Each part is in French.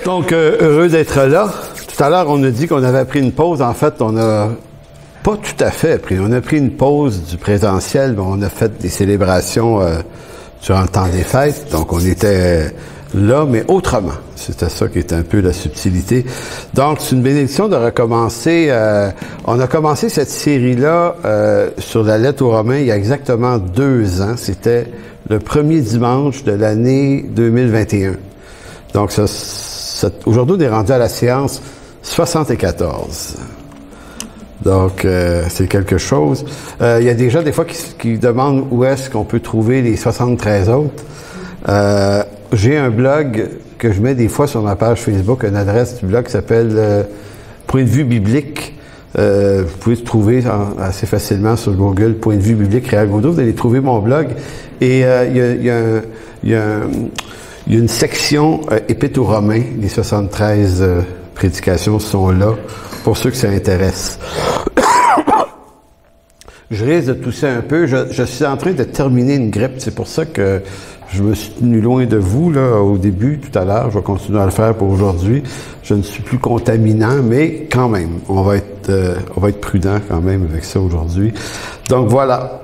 Donc, heureux d'être là. Tout à l'heure, on a dit qu'on avait pris une pause. En fait, on a pas tout à fait pris. On a pris une pause du présentiel, mais on a fait des célébrations durant le temps des fêtes. Donc, on était là, mais autrement. C'était ça qui était un peu la subtilité. Donc, c'est une bénédiction de recommencer. On a commencé cette série-là sur la lettre aux Romains il y a exactement 2 ans. C'était le premier dimanche de l'année 2021. Donc, aujourd'hui, on est rendu à la séance 74. Donc, c'est quelque chose. Il y a des gens, des fois, qui demandent où est-ce qu'on peut trouver les 73 autres. J'ai un blog que je mets des fois sur ma page Facebook, une adresse du blog qui s'appelle Point de vue biblique. Vous pouvez le trouver assez facilement sur Google, Point de vue biblique, Réal Gaudreau. Vous allez trouver mon blog. Et il y a une section Épître aux Romains. Les 73 prédications sont là pour ceux que ça intéresse. Je risque de tousser un peu. Je suis en train de terminer une grippe. C'est pour ça que je me suis tenu loin de vous là au début, tout à l'heure. Je vais continuer à le faire pour aujourd'hui. Je ne suis plus contaminant, mais quand même, on va être prudent quand même avec ça aujourd'hui. Donc voilà.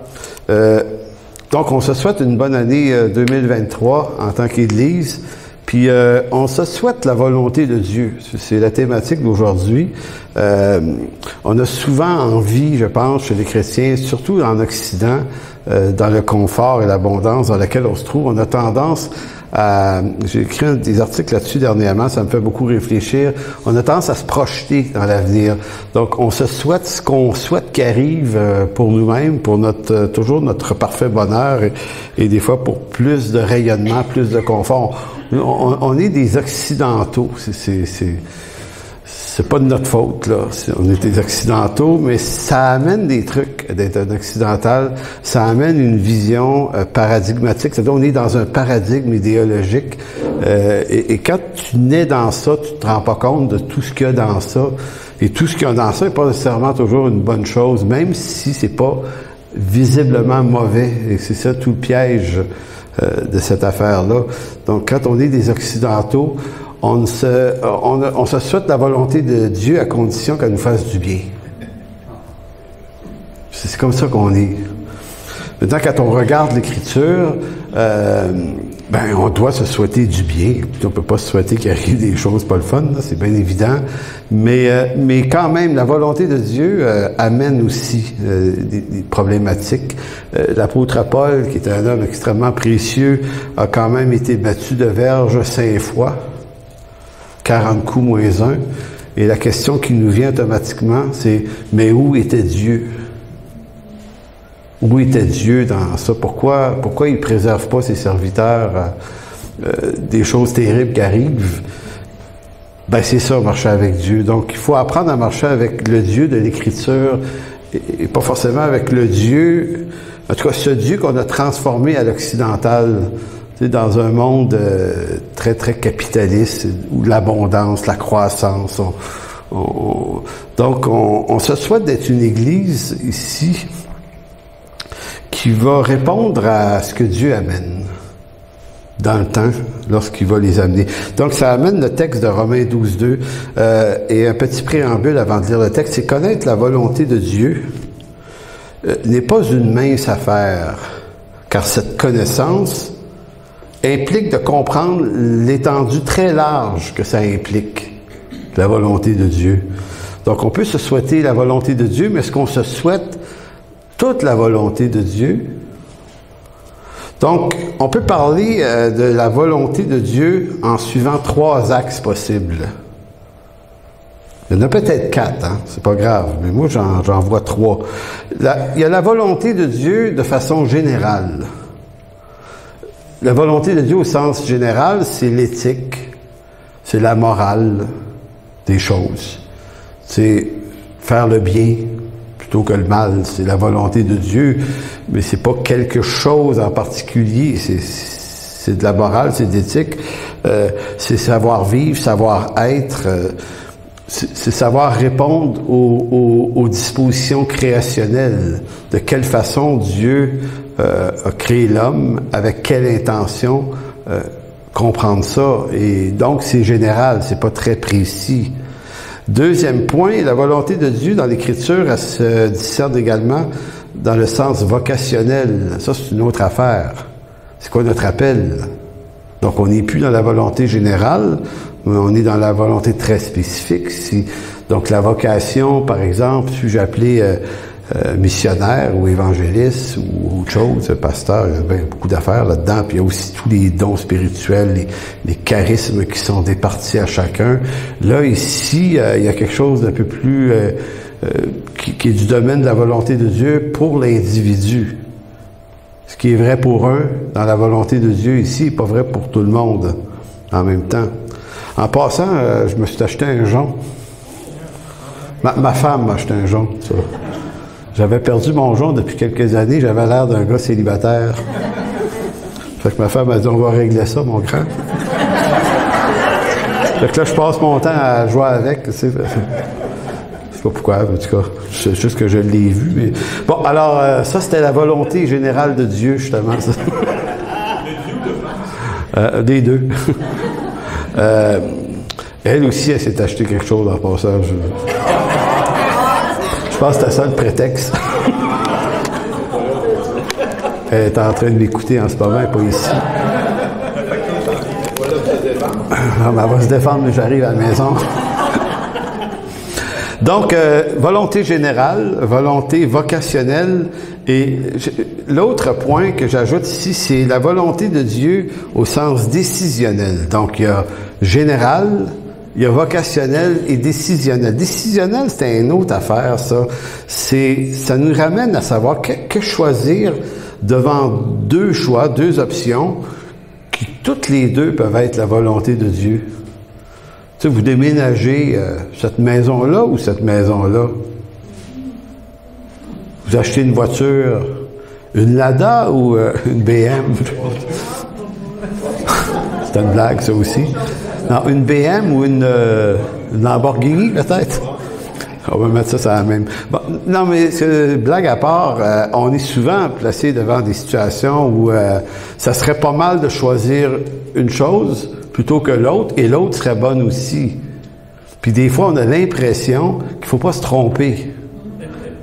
Donc on se souhaite une bonne année 2023 en tant qu'Église. Puis on se souhaite la volonté de Dieu. C'est la thématique d'aujourd'hui. On a souvent envie, je pense, chez les chrétiens, surtout en Occident, dans le confort et l'abondance dans lequel on se trouve, on a tendance à... J'ai écrit des articles là-dessus dernièrement, ça me fait beaucoup réfléchir. On a tendance à se projeter dans l'avenir. Donc, on se souhaite ce qu'on souhaite qui arrive pour nous-mêmes, pour toujours notre parfait bonheur et des fois pour plus de rayonnement, plus de confort. On est des Occidentaux. C'est pas de notre faute, là. On est des Occidentaux, mais ça amène des trucs d'être un occidental. Ça amène une vision paradigmatique. C'est-à-dire, on est dans un paradigme idéologique. Et quand tu nais dans ça, tu te rends pas compte de tout ce qu'il y a dans ça. Et tout ce qu'il y a dans ça n'est pas nécessairement toujours une bonne chose, même si c'est pas visiblement mauvais. Et c'est ça tout le piège de cette affaire-là. Donc, quand on est des Occidentaux, on se souhaite la volonté de Dieu à condition qu'elle nous fasse du bien. C'est comme ça qu'on est. Maintenant, quand on regarde l'Écriture, on doit se souhaiter du bien. On peut pas se souhaiter qu'il arrive des choses pas le fun, là, c'est bien évident. Mais quand même, la volonté de Dieu amène aussi des problématiques. L'apôtre Paul, qui est un homme extrêmement précieux, a quand même été battu de verge 5 fois. 40 coups moins 1. Et la question qui nous vient automatiquement, c'est « Mais où était Dieu? » Où était Dieu dans ça? Pourquoi il ne préserve pas ses serviteurs des choses terribles qui arrivent? Ben c'est ça, marcher avec Dieu. Donc, il faut apprendre à marcher avec le Dieu de l'Écriture et pas forcément avec le Dieu, en tout cas ce Dieu qu'on a transformé à l'occidental. Dans un monde très, très capitaliste, où l'abondance, la croissance, donc on se souhaite d'être une Église ici qui va répondre à ce que Dieu amène dans le temps, lorsqu'il va les amener. Donc, ça amène le texte de Romains 12.2 et un petit préambule avant de lire le texte, c'est connaître la volonté de Dieu n'est pas une mince affaire, car cette connaissance implique de comprendre l'étendue très large que ça implique, la volonté de Dieu. Donc, on peut se souhaiter la volonté de Dieu, mais est-ce qu'on se souhaite toute la volonté de Dieu? Donc, on peut parler de la volonté de Dieu en suivant 3 axes possibles. Il y en a peut-être 4, hein? C'est pas grave, mais moi, j'en vois 3. Il y a la volonté de Dieu de façon générale. La volonté de Dieu au sens général, c'est l'éthique, c'est la morale des choses. C'est faire le bien plutôt que le mal. C'est la volonté de Dieu, mais c'est pas quelque chose en particulier. C'est de la morale, c'est de l'éthique. C'est savoir vivre, savoir être. C'est savoir répondre aux dispositions créationnelles. De quelle façon Dieu a créé l'homme, avec quelle intention, comprendre ça. Et donc, c'est général, c'est pas très précis. Deuxième point, la volonté de Dieu dans l'Écriture, elle se discerne également dans le sens vocationnel. Ça, c'est une autre affaire. C'est quoi notre appel? Donc, on n'est plus dans la volonté générale, mais on est dans la volonté très spécifique. Donc, la vocation, par exemple, suis-je appelé missionnaire ou évangéliste ou autre chose, pasteur, il y a beaucoup d'affaires là-dedans, puis il y a aussi tous les dons spirituels, les charismes qui sont départis à chacun. Là, ici, il y a quelque chose d'un peu plus qui est du domaine de la volonté de Dieu pour l'individu. Ce qui est vrai pour un, dans la volonté de Dieu ici, n'est pas vrai pour tout le monde en même temps. En passant, je me suis acheté un jonc. Ma femme m'a acheté un jonc, ça. J'avais perdu mon jonc depuis quelques années, j'avais l'air d'un gars célibataire. Fait que ma femme a dit, on va régler ça, mon grand. Fait que là, je passe mon temps à jouer avec, tu sais. Je sais pas pourquoi, en tout cas, c'est juste que je l'ai vu. Mais... Bon, alors, ça, c'était la volonté générale de Dieu, justement. Ça. Des deux. Elle aussi, elle s'est acheté quelque chose en passant. Je pense que c'était ça le prétexte. Elle est en train de m'écouter en ce moment, elle n'est pas ici. Non, mais elle va se défendre, mais j'arrive à la maison. Donc, volonté générale, volonté vocationnelle. Et l'autre point que j'ajoute ici, c'est la volonté de Dieu au sens décisionnel. Donc, il y a général, il y a vocationnel et décisionnel. Décisionnel, c'est une autre affaire, ça. Ça nous ramène à savoir que choisir devant deux choix, deux options, qui toutes les deux peuvent être la volonté de Dieu. Tu sais, vous déménagez cette maison-là ou cette maison-là. Vous achetez une voiture, une Lada ou une BM. C'est une blague, ça aussi. Non, une BM ou une Lamborghini, peut-être? On va mettre ça à la même. Bon, non, mais blague à part, on est souvent placé devant des situations où ça serait pas mal de choisir une chose plutôt que l'autre, et l'autre serait bonne aussi. Puis des fois, on a l'impression qu'il faut pas se tromper.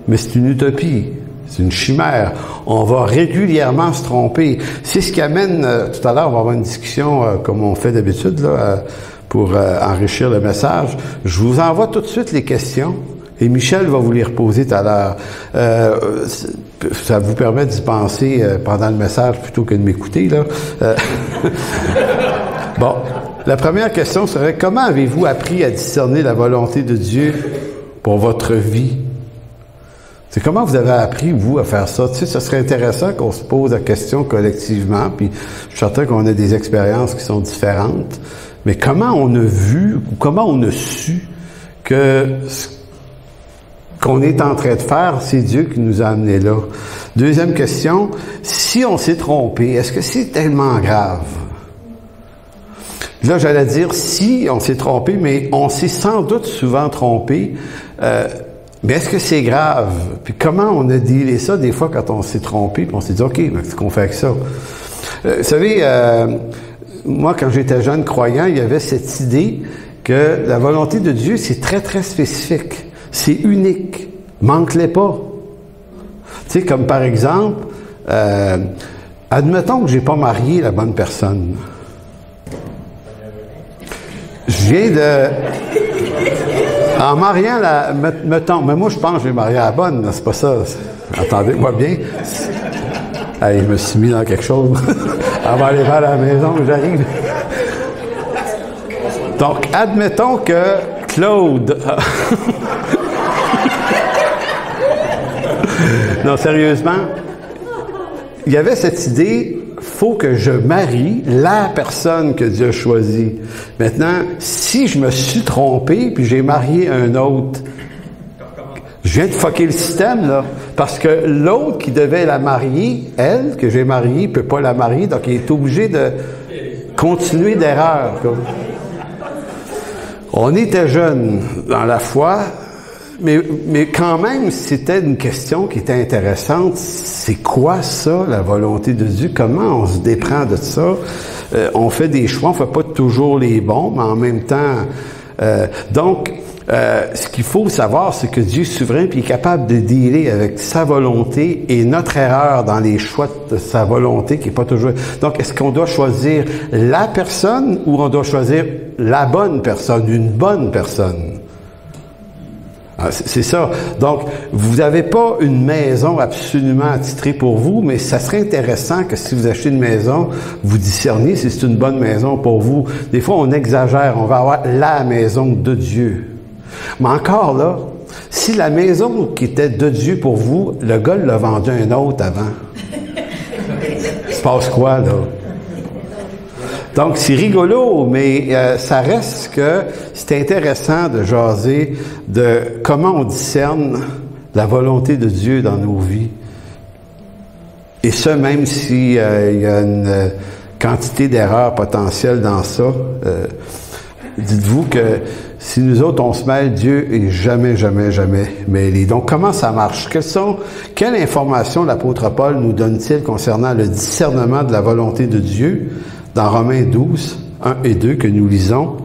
Mais c'est une utopie. C'est une chimère. On va régulièrement se tromper. C'est ce qui amène, tout à l'heure, on va avoir une discussion comme on fait d'habitude, là, pour enrichir le message. Je vous envoie tout de suite les questions et Michel va vous les reposer tout à l'heure. Ça vous permet d'y penser pendant le message plutôt que de m'écouter, là. Bon, la première question serait, comment avez-vous appris à discerner la volonté de Dieu pour votre vie? C'est comment vous avez appris, vous, à faire ça? Tu sais, ça serait intéressant qu'on se pose la question collectivement, puis je suis certain qu'on a des expériences qui sont différentes, mais comment on a vu, ou comment on a su que ce qu'on est en train de faire, c'est Dieu qui nous a amenés là? Deuxième question, si on s'est trompé, est-ce que c'est tellement grave? Là, j'allais dire, si on s'est trompé, mais on s'est sans doute souvent trompé, mais est-ce que c'est grave? Puis comment on a dealé ça des fois quand on s'est trompé, puis on s'est dit, OK, mais qu'est-ce qu'on fait avec ça? Vous savez, moi, quand j'étais jeune croyant, il y avait cette idée que la volonté de Dieu, c'est très, très spécifique. C'est unique. Manque-les pas. Tu sais, comme par exemple, admettons que j'ai pas marié la bonne personne. Je viens de... En mariant mettons, mais moi je pense que j'ai marié la bonne, c'est pas ça. Attendez-moi bien. Allez, je me suis mis dans quelque chose. On va aller vers la maison, j'arrive. Donc, admettons que Claude... Non, sérieusement, il y avait cette idée... faut que je marie la personne que Dieu a choisie. Maintenant, si je me suis trompé puis j'ai marié un autre, je viens de fucker le système, là. Parce que l'autre qui devait la marier, elle, que j'ai mariée, peut pas la marier, donc il est obligé de continuer d'erreur. On était jeunes dans la foi, mais quand même, c'était une question qui était intéressante. C'est quoi ça, la volonté de Dieu? Comment on se déprend de ça? on fait des choix, on fait pas toujours les bons, mais en même temps, ce qu'il faut savoir, c'est que Dieu est souverain puis il est capable de dealer avec sa volonté et notre erreur dans les choix de sa volonté qui est pas toujours... Donc, est-ce qu'on doit choisir la personne ou on doit choisir la bonne personne, une bonne personne? C'est ça. Donc, vous n'avez pas une maison absolument attitrée pour vous, mais ça serait intéressant que si vous achetez une maison, vous discerniez si c'est une bonne maison pour vous. Des fois, on exagère, on va avoir la maison de Dieu. Mais encore là, si la maison qui était de Dieu pour vous, le gars l'a vendu à un autre avant, il se passe quoi, là? Donc, c'est rigolo, mais ça reste que c'est intéressant de jaser de comment on discerne la volonté de Dieu dans nos vies. Et ce, même s'il y a une quantité d'erreurs potentielles dans ça. Dites-vous que si nous autres, on se mêle, Dieu est jamais, jamais, jamais mêlé. Donc, comment ça marche? Quelle information l'apôtre Paul nous donne-t-il concernant le discernement de la volonté de Dieu? Dans Romains 12, 1 et 2, que nous lisons.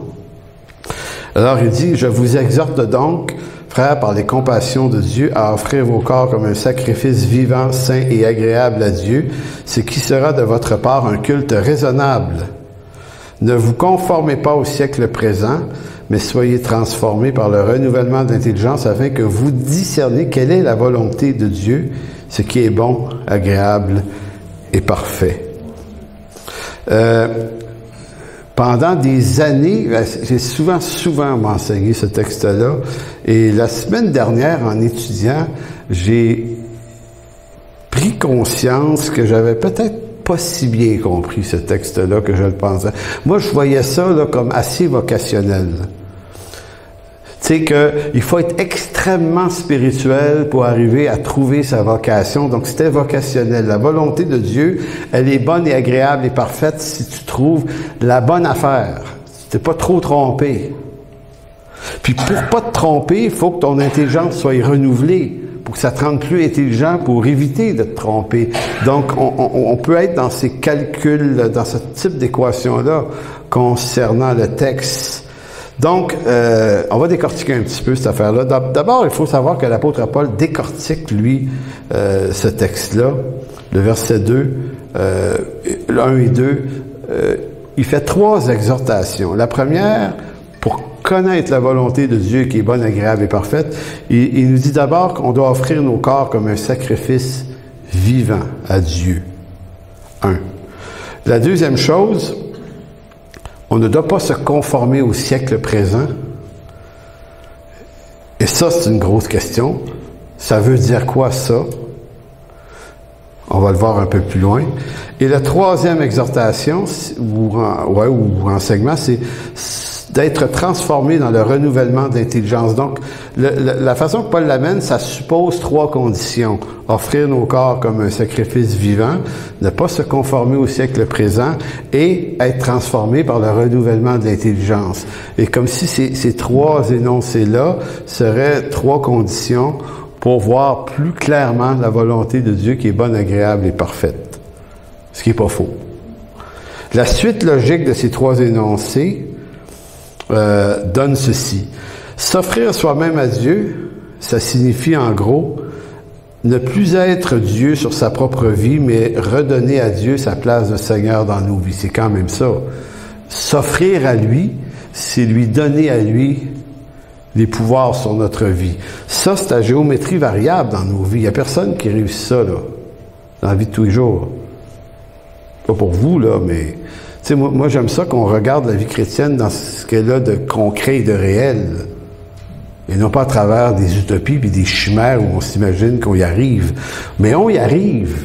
Alors, il dit, « Je vous exhorte donc, frères, par les compassions de Dieu, à offrir vos corps comme un sacrifice vivant, saint et agréable à Dieu, ce qui sera de votre part un culte raisonnable. Ne vous conformez pas au siècle présent, mais soyez transformés par le renouvellement de l'intelligence afin que vous discerniez quelle est la volonté de Dieu, ce qui est bon, agréable et parfait. » Pendant des années, j'ai souvent m'enseigné ce texte-là, et la semaine dernière, en étudiant, j'ai pris conscience que j'avais peut-être pas si bien compris ce texte-là que je le pensais. Moi, je voyais ça là, comme assez vocationnel. Tu sais qu'il faut être extrêmement spirituel pour arriver à trouver sa vocation. Donc, c'était vocationnel. La volonté de Dieu, elle est bonne et agréable et parfaite si tu trouves la bonne affaire. Si tu n'es pas trop trompé. Puis, pour pas te tromper, il faut que ton intelligence soit renouvelée pour que ça te rende plus intelligent pour éviter de te tromper. Donc, on peut être dans ces calculs, dans ce type d'équation-là concernant le texte. Donc, on va décortiquer un petit peu cette affaire-là. D'abord, il faut savoir que l'apôtre Paul décortique, lui, ce texte-là, le verset 2, 1 et 2. Il fait 3 exhortations. La première, pour connaître la volonté de Dieu qui est bonne, agréable et parfaite, il nous dit d'abord qu'on doit offrir nos corps comme un sacrifice vivant à Dieu. 1. La deuxième chose, on ne doit pas se conformer au siècle présent. Et ça, c'est une grosse question. Ça veut dire quoi, ça? On va le voir un peu plus loin. Et la troisième exhortation, ou enseignement, c'est d'être transformé dans le renouvellement de l'intelligence. Donc, la façon que Paul l'amène, ça suppose 3 conditions. Offrir nos corps comme un sacrifice vivant, ne pas se conformer au siècle présent et être transformé par le renouvellement de l'intelligence. Et comme si ces 3 énoncés-là seraient 3 conditions pour voir plus clairement la volonté de Dieu qui est bonne, agréable et parfaite. Ce qui n'est pas faux. La suite logique de ces 3 énoncés donne ceci. S'offrir soi-même à Dieu, ça signifie en gros ne plus être Dieu sur sa propre vie, mais redonner à Dieu sa place de Seigneur dans nos vies. C'est quand même ça. S'offrir à lui, c'est lui donner à lui les pouvoirs sur notre vie. Ça, c'est la géométrie variable dans nos vies. Il n'y a personne qui réussit ça, là, dans la vie de tous les jours. Pas pour vous, là, mais... Tu sais, moi, j'aime ça qu'on regarde la vie chrétienne dans ce qu'elle a de concret et de réel. Et non pas à travers des utopies et des chimères où on s'imagine qu'on y arrive. Mais on y arrive.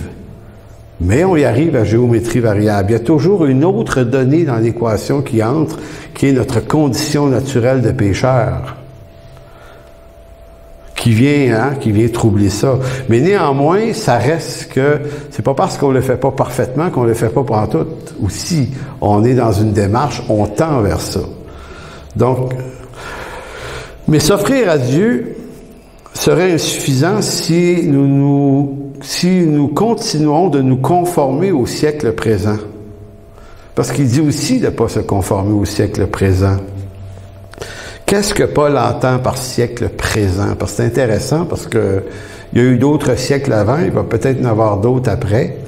Mais on y arrive à géométrie variable. Il y a toujours une autre donnée dans l'équation qui entre, qui est notre condition naturelle de pécheur. Qui vient troubler ça. Mais néanmoins, ça reste que c'est pas parce qu'on le fait pas parfaitement qu'on le fait pas pantoute. Ou si on est dans une démarche, on tend vers ça. Donc, mais s'offrir à Dieu serait insuffisant si nous continuons de nous conformer au siècle présent. Parce qu'il dit aussi de ne pas se conformer au siècle présent. Qu'est-ce que Paul entend par siècle présent? Parce que c'est intéressant, parce que il y a eu d'autres siècles avant, il va peut-être en avoir d'autres après.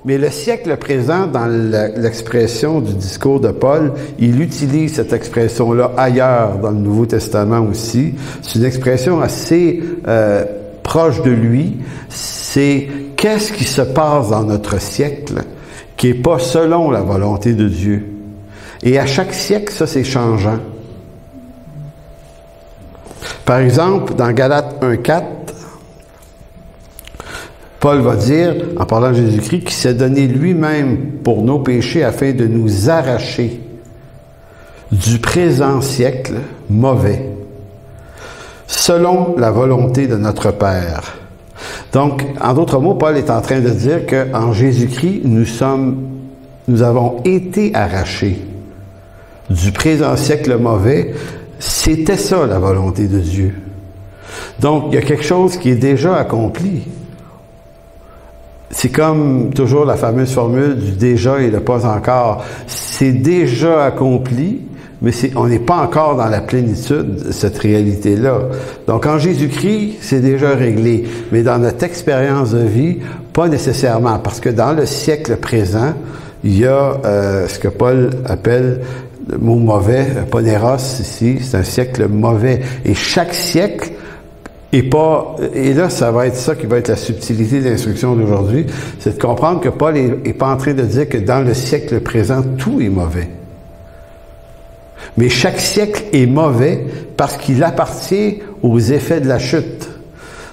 Mais le siècle présent, dans l'expression du discours de Paul, il utilise cette expression-là ailleurs dans le Nouveau Testament aussi. C'est une expression assez proche de lui. C'est qu'est-ce qui se passe dans notre siècle qui n'est pas selon la volonté de Dieu. Et à chaque siècle, ça, c'est changeant. Par exemple, dans Galates 1,4, Paul va dire, en parlant de Jésus-Christ, qu'il s'est donné lui-même pour nos péchés afin de nous arracher du présent siècle mauvais, selon la volonté de notre Père. Donc, en d'autres mots, Paul est en train de dire qu'en Jésus-Christ, nous avons été arrachés du présent siècle mauvais. C'était ça, la volonté de Dieu. Donc, il y a quelque chose qui est déjà accompli. C'est comme toujours la fameuse formule du déjà et le pas encore. C'est déjà accompli, mais on n'est pas encore dans la plénitude de cette réalité-là. Donc, en Jésus-Christ, c'est déjà réglé. Mais dans notre expérience de vie, pas nécessairement. Parce que dans le siècle présent, il y a ce que Paul appelle le mot mauvais, poneros ici, c'est un siècle mauvais. Et chaque siècle et là, ça va être ça qui va être la subtilité de l'instruction d'aujourd'hui, c'est de comprendre que Paul est pas en train de dire que dans le siècle présent, tout est mauvais. Mais chaque siècle est mauvais parce qu'il appartient aux effets de la chute.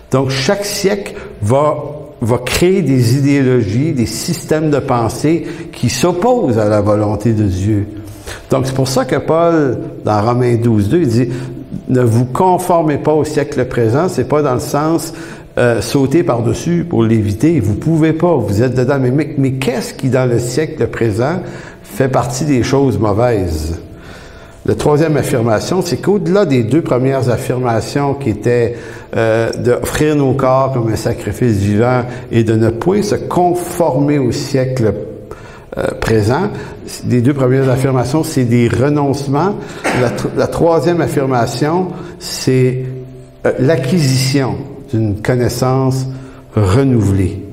Donc, chaque siècle va créer des idéologies, des systèmes de pensée qui s'opposent à la volonté de Dieu. Donc, c'est pour ça que Paul, dans Romains 12,2, il dit « Ne vous conformez pas au siècle présent », c'est pas dans le sens sauter par-dessus pour l'éviter. Vous pouvez pas, vous êtes dedans. Mais qu'est-ce qui, dans le siècle présent, fait partie des choses mauvaises? La troisième affirmation, c'est qu'au-delà des deux premières affirmations qui étaient d'offrir nos corps comme un sacrifice vivant et de ne point se conformer au siècle présent, les deux premières affirmations, c'est des renoncements. La troisième affirmation, c'est l'acquisition d'une connaissance renouvelée.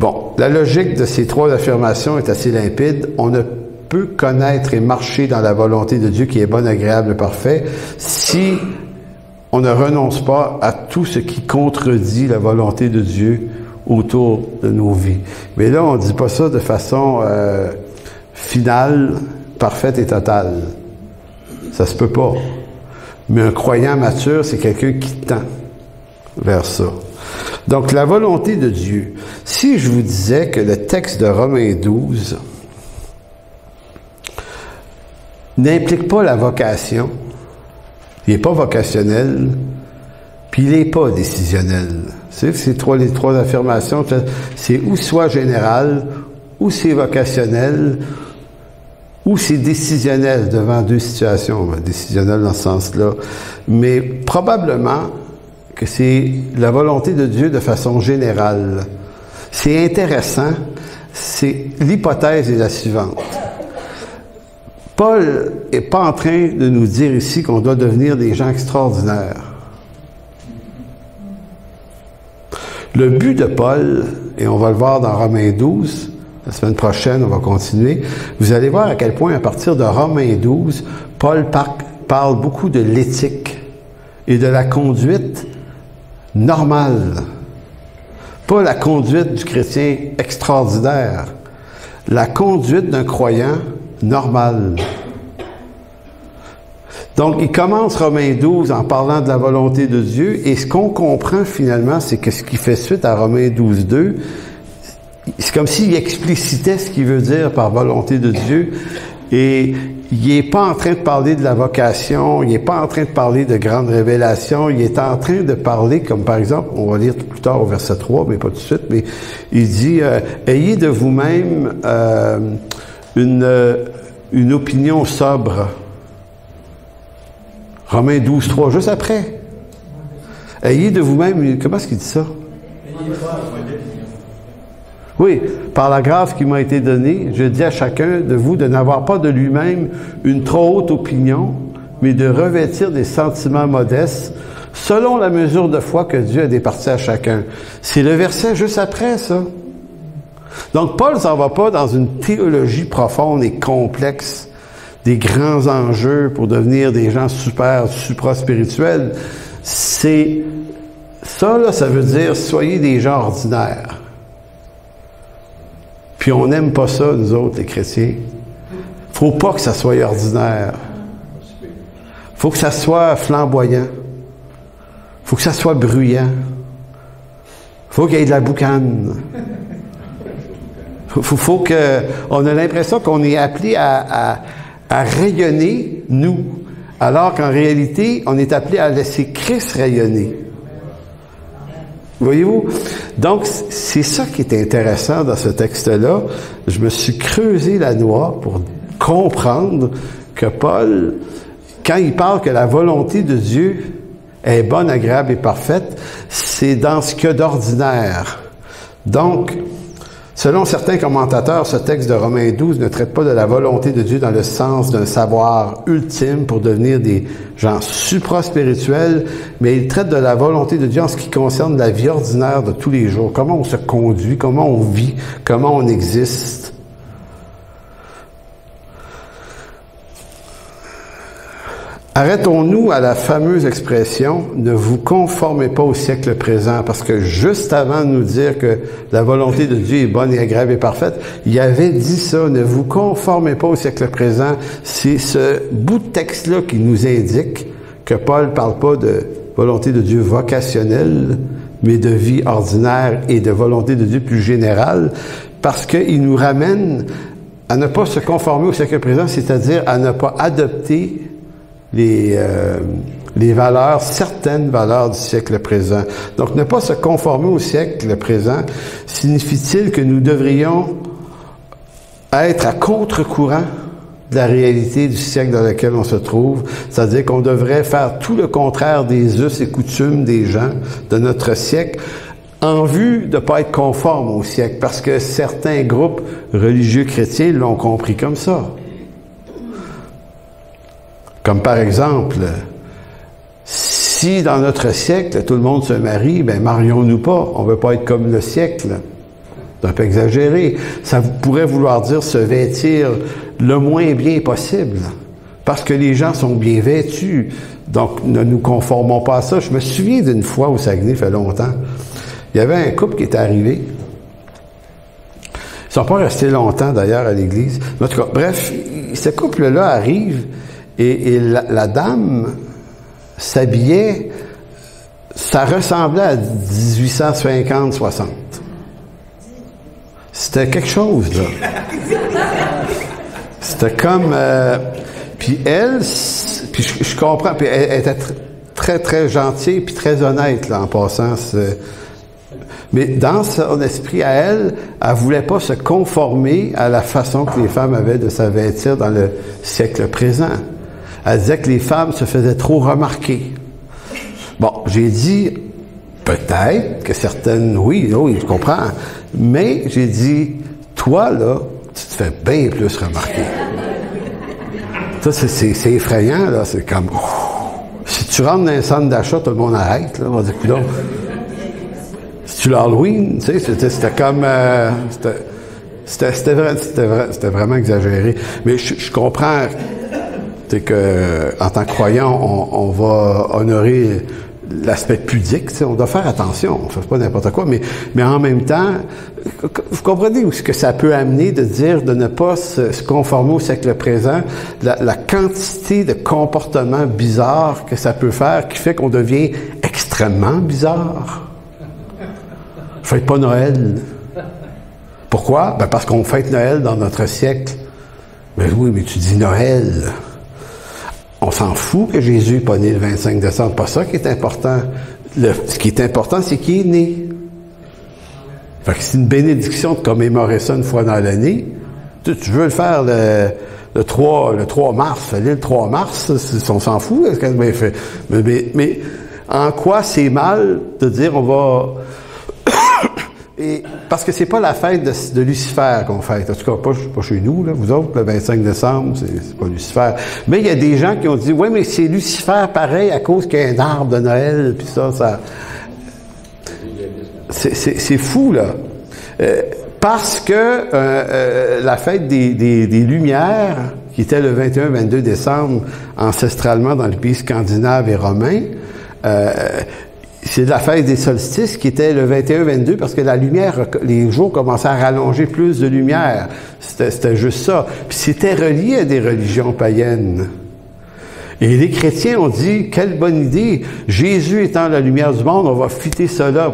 Bon, la logique de ces trois affirmations est assez limpide. On ne peut connaître et marcher dans la volonté de Dieu qui est bonne, agréable et parfait si on ne renonce pas à tout ce qui contredit la volonté de Dieu autour de nos vies. Mais là, on ne dit pas ça de façon finale, parfaite et totale. Ça se peut pas. Mais un croyant mature, c'est quelqu'un qui tend vers ça. Donc, la volonté de Dieu. Si je vous disais que le texte de Romains 12 n'implique pas la vocation, il n'est pas vocationnel, puis il n'est pas décisionnel. C'est les trois affirmations, c'est ou soit général, ou c'est vocationnel, ou c'est décisionnel devant deux situations, décisionnel dans ce sens-là. Mais probablement que c'est la volonté de Dieu de façon générale. C'est intéressant, l'hypothèse est la suivante. Paul n'est pas en train de nous dire ici qu'on doit devenir des gens extraordinaires. Le but de Paul, et on va le voir dans Romains 12, la semaine prochaine, on va continuer, vous allez voir à quel point, à partir de Romains 12, Paul parle beaucoup de l'éthique et de la conduite normale. Pas la conduite du chrétien extraordinaire, la conduite d'un croyant normal. Donc, il commence Romains 12 en parlant de la volonté de Dieu, et ce qu'on comprend finalement, c'est que ce qui fait suite à Romains 12.2, c'est comme s'il explicitait ce qu'il veut dire par volonté de Dieu, et il n'est pas en train de parler de la vocation, il n'est pas en train de parler de grandes révélations, il est en train de parler, comme par exemple, on va lire plus tard au verset 3, mais pas tout de suite, mais il dit « Ayez de vous-même une opinion sobre ». Romains 12.3, juste après. Ayez de vous-même, comment est-ce qu'il dit ça? Oui, par la grâce qui m'a été donnée, je dis à chacun de vous de n'avoir pas de lui-même une trop haute opinion, mais de revêtir des sentiments modestes, selon la mesure de foi que Dieu a départie à chacun. C'est le verset juste après, ça. Donc, Paul ne s'en va pas dans une théologie profonde et complexe, des grands enjeux pour devenir des gens supra-spirituels. C'est ça, là, ça veut dire soyez des gens ordinaires. Puis on n'aime pas ça, nous autres, les chrétiens. Faut pas que ça soit ordinaire. Faut que ça soit flamboyant. Faut que ça soit bruyant. Faut qu'il y ait de la boucane. Faut que... On a l'impression qu'on est appelé à rayonner, nous, alors qu'en réalité, on est appelé à laisser Christ rayonner. Voyez-vous? Donc, c'est ça qui est intéressant dans ce texte-là. Je me suis creusé la noix pour comprendre que Paul, quand il parle que la volonté de Dieu est bonne, agréable et parfaite, c'est dans ce qu'il y a d'ordinaire. Donc, selon certains commentateurs, ce texte de Romains 12 ne traite pas de la volonté de Dieu dans le sens d'un savoir ultime pour devenir des gens supra-spirituels, mais il traite de la volonté de Dieu en ce qui concerne la vie ordinaire de tous les jours. Comment on se conduit, comment on vit, comment on existe. Arrêtons-nous à la fameuse expression « ne vous conformez pas au siècle présent », parce que juste avant de nous dire que la volonté de Dieu est bonne et agréable et parfaite, il avait dit ça, « ne vous conformez pas au siècle présent ». C'est ce bout de texte-là qui nous indique que Paul ne parle pas de volonté de Dieu vocationnelle, mais de vie ordinaire et de volonté de Dieu plus générale, parce qu'il nous ramène à ne pas se conformer au siècle présent, c'est-à-dire à ne pas adopter les valeurs, certaines valeurs du siècle présent. Donc, ne pas se conformer au siècle présent signifie-t-il que nous devrions être à contre-courant de la réalité du siècle dans lequel on se trouve? C'est-à-dire qu'on devrait faire tout le contraire des us et coutumes des gens de notre siècle en vue de ne pas être conforme au siècle, parce que certains groupes religieux chrétiens l'ont compris comme ça. Comme par exemple, si dans notre siècle, tout le monde se marie, ben marions-nous pas. On ne veut pas être comme le siècle. C'est un peu exagéré. Ça pourrait vouloir dire se vêtir le moins bien possible. Parce que les gens sont bien vêtus. Donc, ne nous conformons pas à ça. Je me souviens d'une fois au Saguenay, il fait longtemps. Il y avait un couple qui était arrivé. Ils ne sont pas restés longtemps, d'ailleurs, à l'église. En tout cas, bref, ce couple-là arrive. Et la dame s'habillait, ça ressemblait à 1850-60. C'était quelque chose, là. C'était comme... puis elle, puis je comprends, puis elle était très, très gentille, puis très honnête, là, en passant. Mais dans son esprit à elle, elle voulait pas se conformer à la façon que les femmes avaient de se vêtir dans le siècle présent. Elle disait que les femmes se faisaient trop remarquer. Bon, j'ai dit, peut-être que certaines, oui, je comprends. Mais j'ai dit, toi, là, tu te fais bien plus remarquer. Ça, c'est effrayant, là. C'est comme, si tu rentres dans un centre d'achat, tout le monde arrête, là. On va dire, coudonc. C'est-tu l'Halloween? Tu sais, c'était comme, c'était vraiment exagéré. Mais je comprends. C'est que, en tant que croyant, on va honorer l'aspect pudique. On doit faire attention. On ne fait pas n'importe quoi. Mais en même temps, vous comprenez ce que ça peut amener de dire de ne pas se conformer au siècle présent, la quantité de comportements bizarres que ça peut faire qui fait qu'on devient extrêmement bizarre. Faites pas Noël. Pourquoi? Ben parce qu'on fête Noël dans notre siècle. Ben oui, mais tu dis Noël. On s'en fout que Jésus n'est pas né le 25 décembre. Pas ça qui est important. Ce qui est important, c'est qu'il est né. Fait que c'est une bénédiction de commémorer ça une fois dans l'année. Tu veux le faire le 3 mars. Fallait le 3 mars. On s'en fout. Mais en quoi c'est mal de dire on va Et parce que c'est pas la fête de Lucifer qu'on fête. En tout cas, pas chez nous, là. Vous autres, le 25 décembre, c'est pas Lucifer. Mais il y a des gens qui ont dit, oui, mais c'est Lucifer pareil à cause qu'il y a un arbre de Noël, puis ça. C'est fou, là. Parce que la fête des Lumières, qui était le 21-22 décembre, ancestralement dans les pays scandinaves et romains, c'est la fête des solstices qui était le 21-22 parce que la lumière, les jours commençaient à rallonger plus de lumière. C'était juste ça. Puis c'était relié à des religions païennes. Et les chrétiens ont dit, quelle bonne idée, Jésus étant la lumière du monde, on va fitter cela.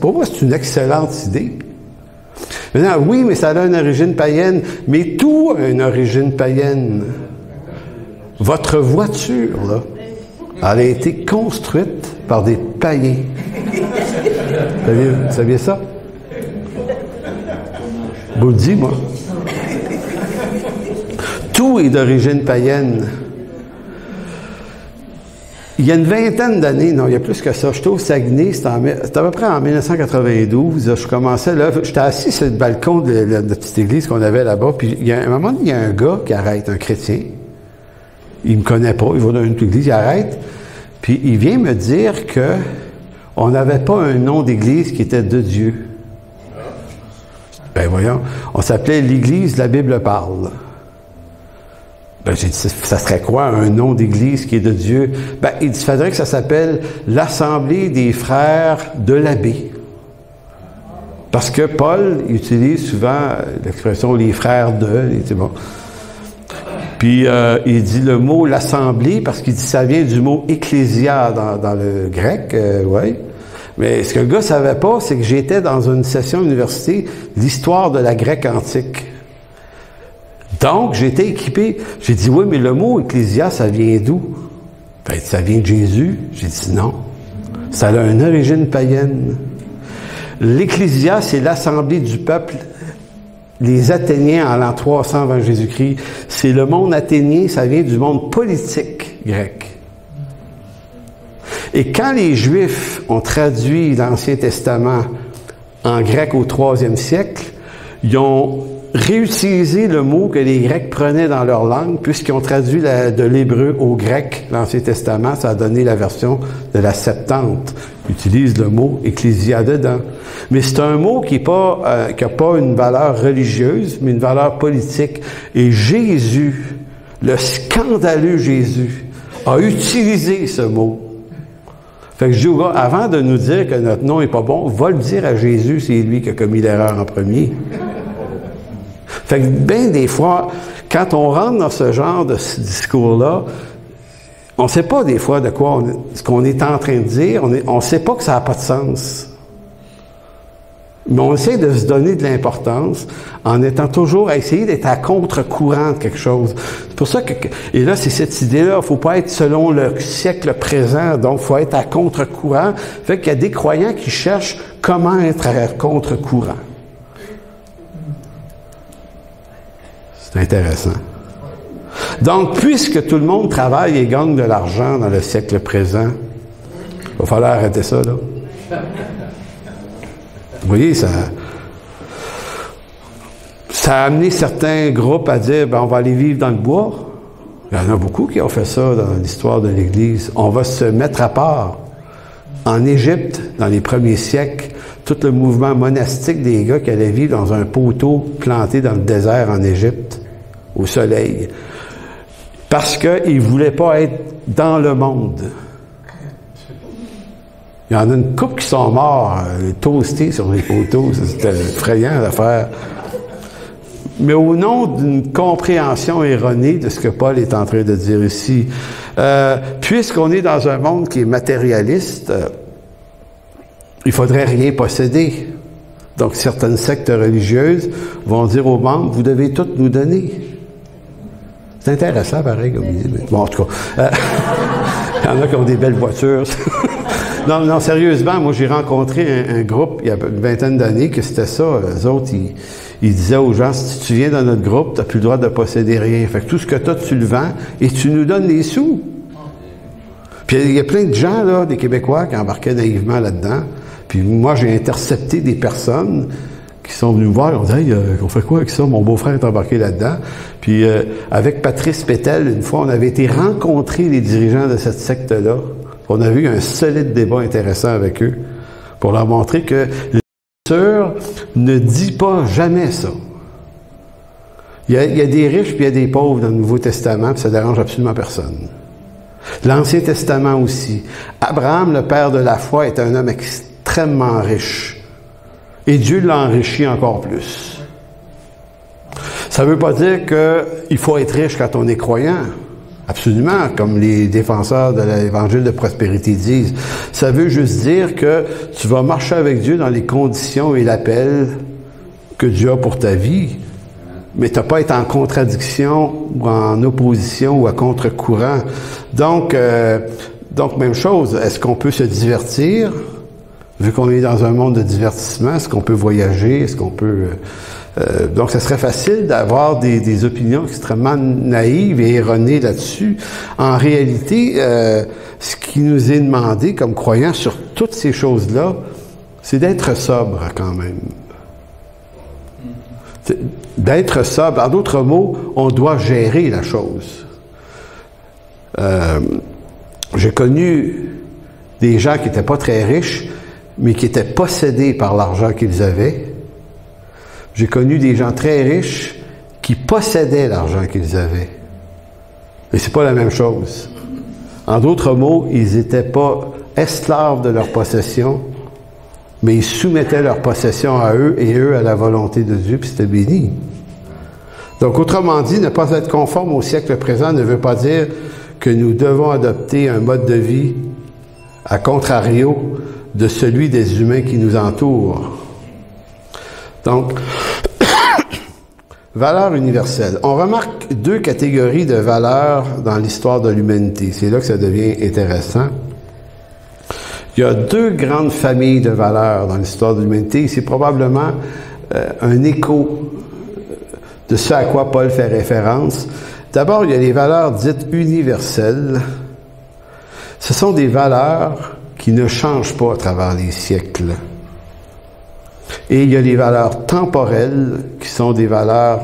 Pour moi, c'est une excellente idée. Maintenant, oui, mais ça a une origine païenne, mais tout a une origine païenne. Votre voiture, là, elle a été construite par des païens. Vous saviez ça? Je vous le dis, moi. Tout est d'origine païenne. Il y a une vingtaine d'années, non, il y a plus que ça, j'étais au Saguenay, c'était à peu près en 1992, je commençais là, j'étais assis sur le balcon de la petite église qu'on avait là-bas, puis à un moment, il y a un gars qui arrête, un chrétien, il me connaît pas, il va dans une église, il arrête, puis il vient me dire que on n'avait pas un nom d'église qui était de Dieu. Ben voyons, on s'appelait l'Église La Bible parle. Ben, j'ai dit, ça serait quoi un nom d'église qui est de Dieu? Ben, il faudrait que ça s'appelle l'Assemblée des frères de l'abbé. Parce que Paul utilise souvent l'expression les frères de, c'est bon. Puis il dit le mot l'assemblée parce qu'il dit ça vient du mot ecclésia dans le grec, ouais. Mais ce que le gars savait pas, c'est que j'étais dans une session université l'histoire de la grecque antique. Donc, j'étais équipé. J'ai dit, oui, mais le mot ecclésia, ça vient d'où? Ben, ça vient de Jésus. J'ai dit, non. Ça a une origine païenne. L'ecclésia, c'est l'assemblée du peuple. Les Athéniens, en l'an 300 avant Jésus-Christ, c'est le monde athénien, ça vient du monde politique grec. Et quand les Juifs ont traduit l'Ancien Testament en grec au 3e siècle, ils ont réutilisé le mot que les Grecs prenaient dans leur langue, puisqu'ils ont traduit de l'hébreu au grec l'Ancien Testament, ça a donné la version de la Septante. Ils utilisent le mot « ecclésia » dedans. Mais c'est un mot qui n'a pas une valeur religieuse, mais une valeur politique. Et Jésus, le scandaleux Jésus, a utilisé ce mot. Fait que je dis au gars, avant de nous dire que notre nom est pas bon, va le dire à Jésus, c'est lui qui a commis l'erreur en premier. Fait que bien des fois, quand on rentre dans ce genre de discours-là, on ne sait pas des fois de quoi ce qu'on est en train de dire, on ne sait pas que ça n'a pas de sens. Mais on essaie de se donner de l'importance en étant toujours à essayer d'être à contre-courant de quelque chose. C'est pour ça que, et là, c'est cette idée-là, il ne faut pas être selon le siècle présent, donc il faut être à contre-courant. Fait qu'il y a des croyants qui cherchent comment être à contre-courant. C'est intéressant. Donc, puisque tout le monde travaille et gagne de l'argent dans le siècle présent, il va falloir arrêter ça, là. Vous voyez, ça a amené certains groupes à dire, ben, on va aller vivre dans le bois. Il y en a beaucoup qui ont fait ça dans l'histoire de l'Église. On va se mettre à part. En Égypte, dans les premiers siècles, tout le mouvement monastique des gars qui allaient vivre dans un poteau planté dans le désert en Égypte, au soleil. Parce qu'ils ne voulaient pas être dans le monde. Il y en a une couple qui sont morts, toastés sur les poteaux. C'était effrayant à faire. Mais au nom d'une compréhension erronée de ce que Paul est en train de dire ici, puisqu'on est dans un monde qui est matérialiste, il faudrait rien posséder. Donc, certaines sectes religieuses vont dire aux membres, vous devez tout nous donner. C'est intéressant, pareil, comme il dit. Bon, en tout cas, il y en a qui ont des belles voitures. Non, sérieusement, moi, j'ai rencontré un groupe, il y a une vingtaine d'années, que c'était ça. Eux autres, ils disaient aux gens, si tu viens dans notre groupe, tu n'as plus le droit de posséder rien. Fait que tout ce que tu as, tu le vends et tu nous donnes les sous. Puis il y a plein de gens, là, des Québécois, qui embarquaient naïvement là-dedans. Puis moi, j'ai intercepté des personnes qui sont venus me voir, ils ont dit « Hey, on fait quoi avec ça? Mon beau-frère est embarqué là-dedans. » Puis avec Patrice Pétel, une fois, on avait été rencontrer les dirigeants de cette secte-là. On avait eu un solide débat intéressant avec eux pour leur montrer que l'Écriture ne dit pas jamais ça. Il y a des riches puis il y a des pauvres dans le Nouveau Testament, puis ça dérange absolument personne. L'Ancien Testament aussi. Abraham, le père de la foi, est un homme extrêmement riche. Et Dieu l'a enrichi encore plus. Ça ne veut pas dire qu'il faut être riche quand on est croyant. Absolument, comme les défenseurs de l'Évangile de prospérité disent. Ça veut juste dire que tu vas marcher avec Dieu dans les conditions et l'appel que Dieu a pour ta vie. Mais tu n'as pas à être en contradiction ou en opposition ou à contre-courant. Donc, même chose. Est-ce qu'on peut se divertir? Vu qu'on est dans un monde de divertissement, est-ce qu'on peut voyager? Est-ce qu'on peut... donc, ça serait facile d'avoir des opinions extrêmement naïves et erronées là-dessus. En réalité, ce qui nous est demandé comme croyants sur toutes ces choses-là, c'est d'être sobre quand même. D'être sobre. En d'autres mots, on doit gérer la chose. J'ai connu des gens qui n'étaient pas très riches, mais qui étaient possédés par l'argent qu'ils avaient. J'ai connu des gens très riches qui possédaient l'argent qu'ils avaient. Et c'est pas la même chose. En d'autres mots, ils n'étaient pas esclaves de leur possession, mais ils soumettaient leur possession à eux et eux à la volonté de Dieu, puis c'était béni. Donc, autrement dit, ne pas être conforme au siècle présent ne veut pas dire que nous devons adopter un mode de vie à contrario de celui des humains qui nous entourent. Donc, valeurs universelles. On remarque deux catégories de valeurs dans l'histoire de l'humanité. C'est là que ça devient intéressant. Il y a deux grandes familles de valeurs dans l'histoire de l'humanité. C'est probablement un écho de ce à quoi Paul fait référence. D'abord, il y a les valeurs dites universelles. Ce sont des valeurs qui ne changent pas à travers les siècles. Et il y a les valeurs temporelles qui sont des valeurs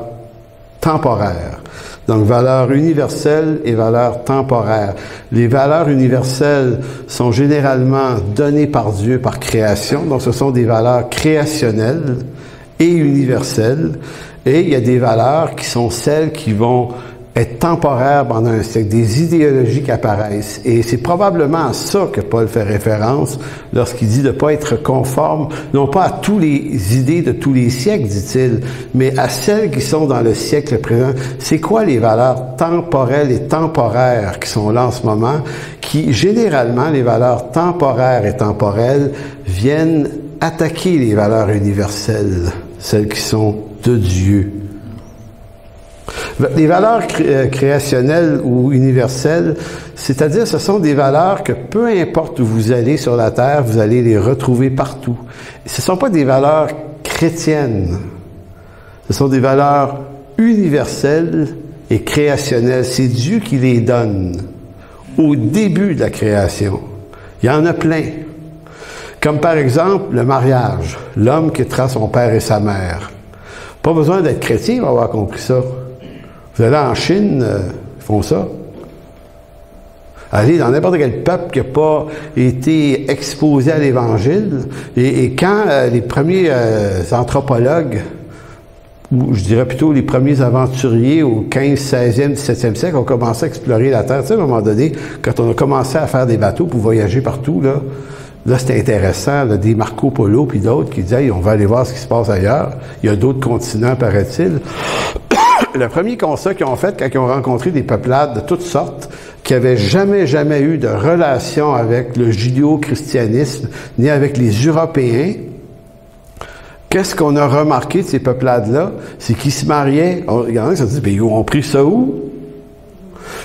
temporaires. Donc, valeurs universelles et valeurs temporaires. Les valeurs universelles sont généralement données par Dieu par création. Donc, ce sont des valeurs créationnelles et universelles. Et il y a des valeurs qui sont celles qui vont être temporaires pendant un siècle, des idéologies qui apparaissent. Et c'est probablement à ça que Paul fait référence lorsqu'il dit de ne pas être conforme, non pas à tous les idées de tous les siècles, dit-il, mais à celles qui sont dans le siècle présent. C'est quoi les valeurs temporelles et temporaires qui sont là en ce moment, qui, généralement, les valeurs temporaires et temporelles viennent attaquer les valeurs universelles, celles qui sont de Dieu. Les valeurs créationnelles ou universelles, c'est-à-dire ce sont des valeurs que peu importe où vous allez sur la terre, vous allez les retrouver partout. Ce ne sont pas des valeurs chrétiennes. Ce sont des valeurs universelles et créationnelles. C'est Dieu qui les donne au début de la création. Il y en a plein. Comme par exemple le mariage. L'homme quittera son père et sa mère. Pas besoin d'être chrétien pour avoir compris ça. Vous allez en Chine, ils font ça. Allez dans n'importe quel peuple qui n'a pas été exposé à l'Évangile. Et quand les premiers anthropologues, ou je dirais plutôt les premiers aventuriers au 15, 16e, 17e siècle ont commencé à explorer la Terre, tu sais, à un moment donné, quand on a commencé à faire des bateaux pour voyager partout, là, c'était intéressant, là, des Marco Polo puis d'autres qui disaient hey, on va aller voir ce qui se passe ailleurs. Il y a d'autres continents, paraît-il. Le premier constat qu'ils ont fait quand ils ont rencontré des peuplades de toutes sortes qui n'avaient jamais eu de relation avec le judéo-christianisme ni avec les Européens, qu'est-ce qu'on a remarqué de ces peuplades-là? C'est qu'ils se mariaient. Il y en a qui se disent, ben, ils ont pris ça où?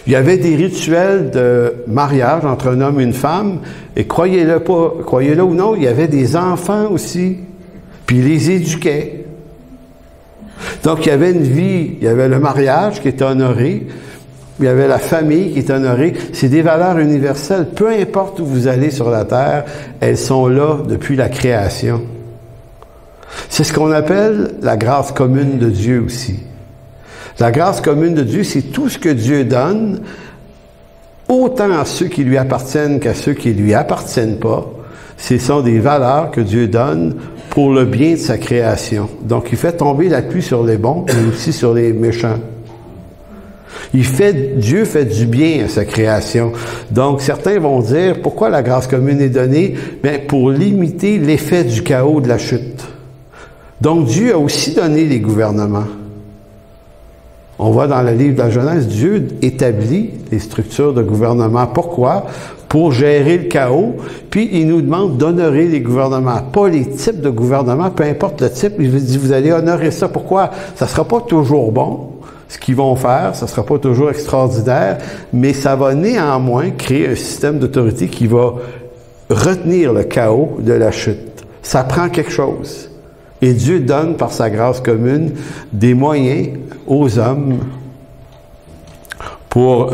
Il y avait des rituels de mariage entre un homme et une femme, et croyez-le ou non, il y avait des enfants aussi, puis ils les éduquaient. Donc, il y avait une vie, il y avait le mariage qui était honoré, Il y avait la famille qui est honorée. C'est des valeurs universelles. Peu importe où vous allez sur la terre, elles sont là depuis la création. C'est ce qu'on appelle la grâce commune de Dieu aussi. La grâce commune de Dieu, c'est tout ce que Dieu donne, autant à ceux qui lui appartiennent qu'à ceux qui ne lui appartiennent pas. Ce sont des valeurs que Dieu donne pour le bien de sa création. Donc, il fait tomber la pluie sur les bons, mais aussi sur les méchants. Dieu fait du bien à sa création. Donc, certains vont dire, pourquoi la grâce commune est donnée? Bien, pour limiter l'effet du chaos de la chute. Donc, Dieu a aussi donné les gouvernements. On voit dans le livre de la Genèse, Dieu établit les structures de gouvernement. Pourquoi? Pour gérer le chaos, puis il nous demande d'honorer les gouvernements. Pas les types de gouvernement, peu importe le type, il dit, vous allez honorer ça. Pourquoi? Ça sera pas toujours bon. Ce qu'ils vont faire, ça ne sera pas toujours extraordinaire, mais ça va néanmoins créer un système d'autorité qui va retenir le chaos de la chute. Ça prend quelque chose. Et Dieu donne, par sa grâce commune, des moyens aux hommes pour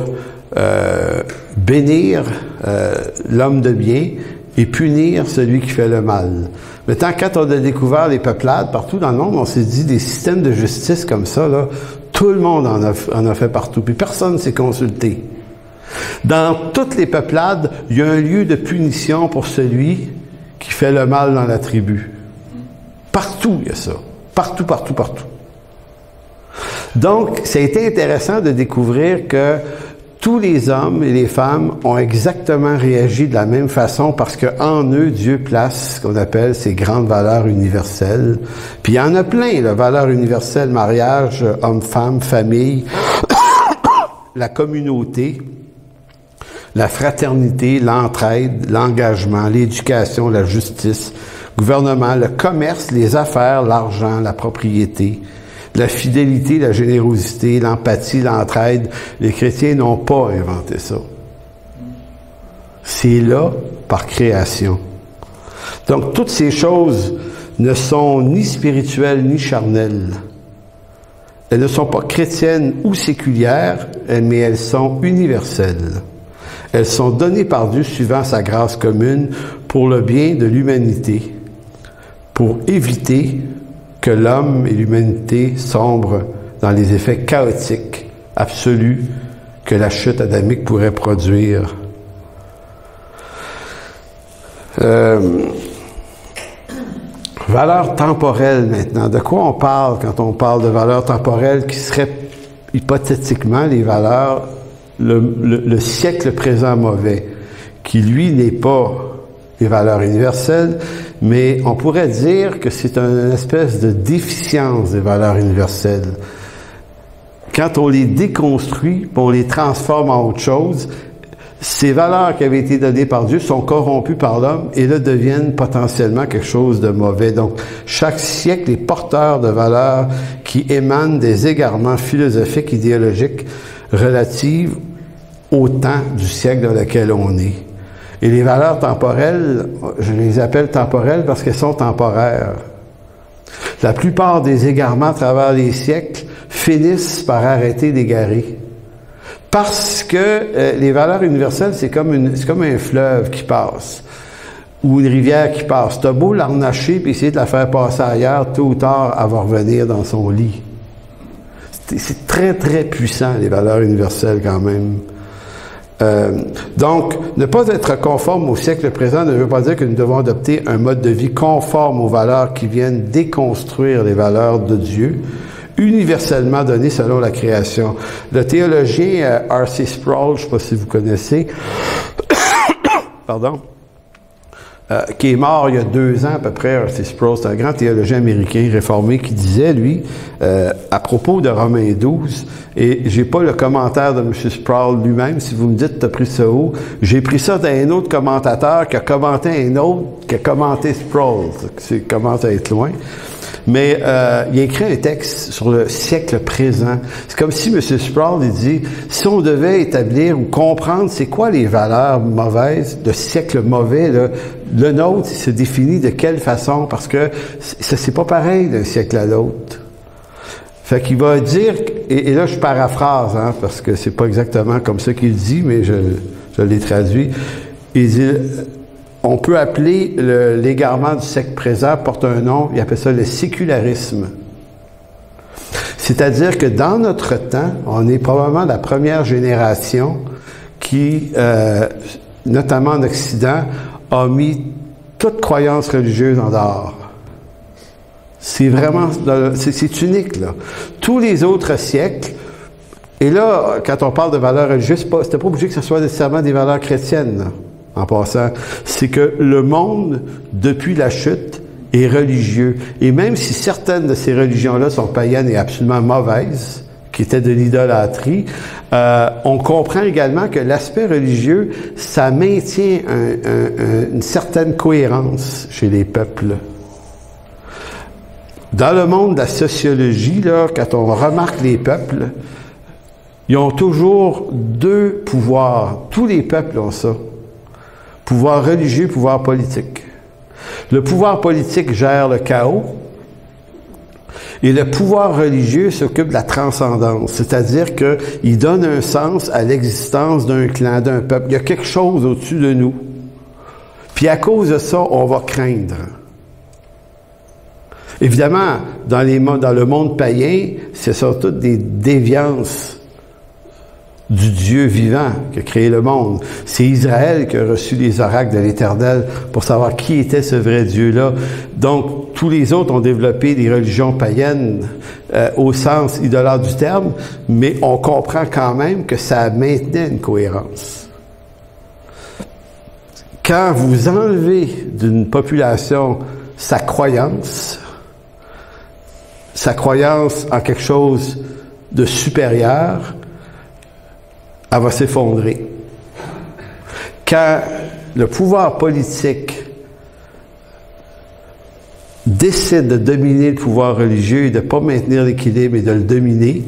bénir l'homme de bien et punir celui qui fait le mal. Maintenant, quand on a découvert les peuplades partout dans le monde, on s'est dit des systèmes de justice comme ça, là, tout le monde en a fait partout, puis personne ne s'est consulté. Dans toutes les peuplades, il y a un lieu de punition pour celui qui fait le mal dans la tribu. Partout, il y a ça. Partout, partout, partout. Donc, ça a été intéressant de découvrir que tous les hommes et les femmes ont exactement réagi de la même façon parce qu'en eux, Dieu place ce qu'on appelle ces grandes valeurs universelles. Puis il y en a plein, là, valeurs universelles, mariage, homme-femme, famille, la communauté, la fraternité, l'entraide, l'engagement, l'éducation, la justice, gouvernement, le commerce, les affaires, l'argent, la propriété, la fidélité, la générosité, l'empathie, l'entraide. Les chrétiens n'ont pas inventé ça. C'est là par création. Donc, toutes ces choses ne sont ni spirituelles ni charnelles. Elles ne sont pas chrétiennes ou séculières, mais elles sont universelles. Elles sont données par Dieu suivant sa grâce commune pour le bien de l'humanité, pour éviter que l'homme et l'humanité sombrent dans les effets chaotiques, absolus, que la chute adamique pourrait produire. Valeurs temporelles maintenant. De quoi on parle quand on parle de valeurs temporelles qui seraient hypothétiquement les valeurs, le siècle présent mauvais, qui lui n'est pas les valeurs universelles, mais on pourrait dire que c'est une espèce de déficience des valeurs universelles. Quand on les déconstruit, on les transforme en autre chose, ces valeurs qui avaient été données par Dieu sont corrompues par l'homme et là deviennent potentiellement quelque chose de mauvais. Donc, chaque siècle est porteur de valeurs qui émanent des égarements philosophiques, idéologiques relatifs au temps du siècle dans lequel on est. Et les valeurs temporelles, je les appelle temporelles parce qu'elles sont temporaires. La plupart des égarements à travers les siècles finissent par arrêter d'égarer. Parce que les valeurs universelles, c'est comme un fleuve qui passe ou une rivière qui passe. T'as beau l'arnacher puis essayer de la faire passer ailleurs, tôt ou tard, elle va revenir dans son lit. C'est très, très puissant, les valeurs universelles quand même. Donc, ne pas être conforme au siècle présent ne veut pas dire que nous devons adopter un mode de vie conforme aux valeurs qui viennent déconstruire les valeurs de Dieu, universellement données selon la création. Le théologien R.C. Sproul, je ne sais pas si vous connaissez, pardon, qui est mort il y a 2 ans à peu près, R.C. Sproul, c'est un grand théologien américain réformé qui disait, lui, à propos de Romains 12, et j'ai pas le commentaire de M. Sproul lui-même, si vous me dites t'as pris ça où, j'ai pris ça d'un autre commentateur qui a commenté un autre qui a commenté Sproul, ça commence à être loin. Mais il a écrit un texte sur le siècle présent. C'est comme si M. Sproul il dit, si on devait établir ou comprendre c'est quoi les valeurs mauvaises de siècle mauvais, là, le nôtre il se définit de quelle façon, parce que c'est pas pareil d'un siècle à l'autre. Fait qu'il va dire, et là je paraphrase, hein, parce que c'est pas exactement comme ça qu'il dit, mais je l'ai traduit. Il dit, on peut appeler l'égarement du siècle présent, porte un nom, il appelle ça le sécularisme. C'est-à-dire que dans notre temps, on est probablement la première génération qui, notamment en Occident, a mis toute croyance religieuse en dehors. C'est vraiment, c'est unique, là. Tous les autres siècles, et là, quand on parle de valeurs religieuses, c'était pas obligé que ce soit nécessairement des valeurs chrétiennes, là, en passant. C'est que le monde, depuis la chute, est religieux. Et même si certaines de ces religions-là sont païennes et absolument mauvaises, qui étaient de l'idolâtrie, on comprend également que l'aspect religieux, ça maintient une certaine cohérence chez les peuples. Dans le monde de la sociologie, là, quand on remarque les peuples, ils ont toujours deux pouvoirs. Tous les peuples ont ça. Pouvoir religieux, pouvoir politique. Le pouvoir politique gère le chaos et le pouvoir religieux s'occupe de la transcendance, c'est-à-dire qu'il donne un sens à l'existence d'un clan, d'un peuple. Il y a quelque chose au-dessus de nous. Puis à cause de ça, on va craindre. Évidemment, dans le monde païen, ce sont toutes des déviances du Dieu vivant qui a créé le monde. C'est Israël qui a reçu les oracles de l'Éternel pour savoir qui était ce vrai Dieu-là. Donc, tous les autres ont développé des religions païennes au sens idolâtre du terme, mais on comprend quand même que ça maintenait une cohérence. Quand vous enlevez d'une population sa croyance en quelque chose de supérieur, elle va s'effondrer. Quand le pouvoir politique décide de dominer le pouvoir religieux et de ne pas maintenir l'équilibre et de le dominer,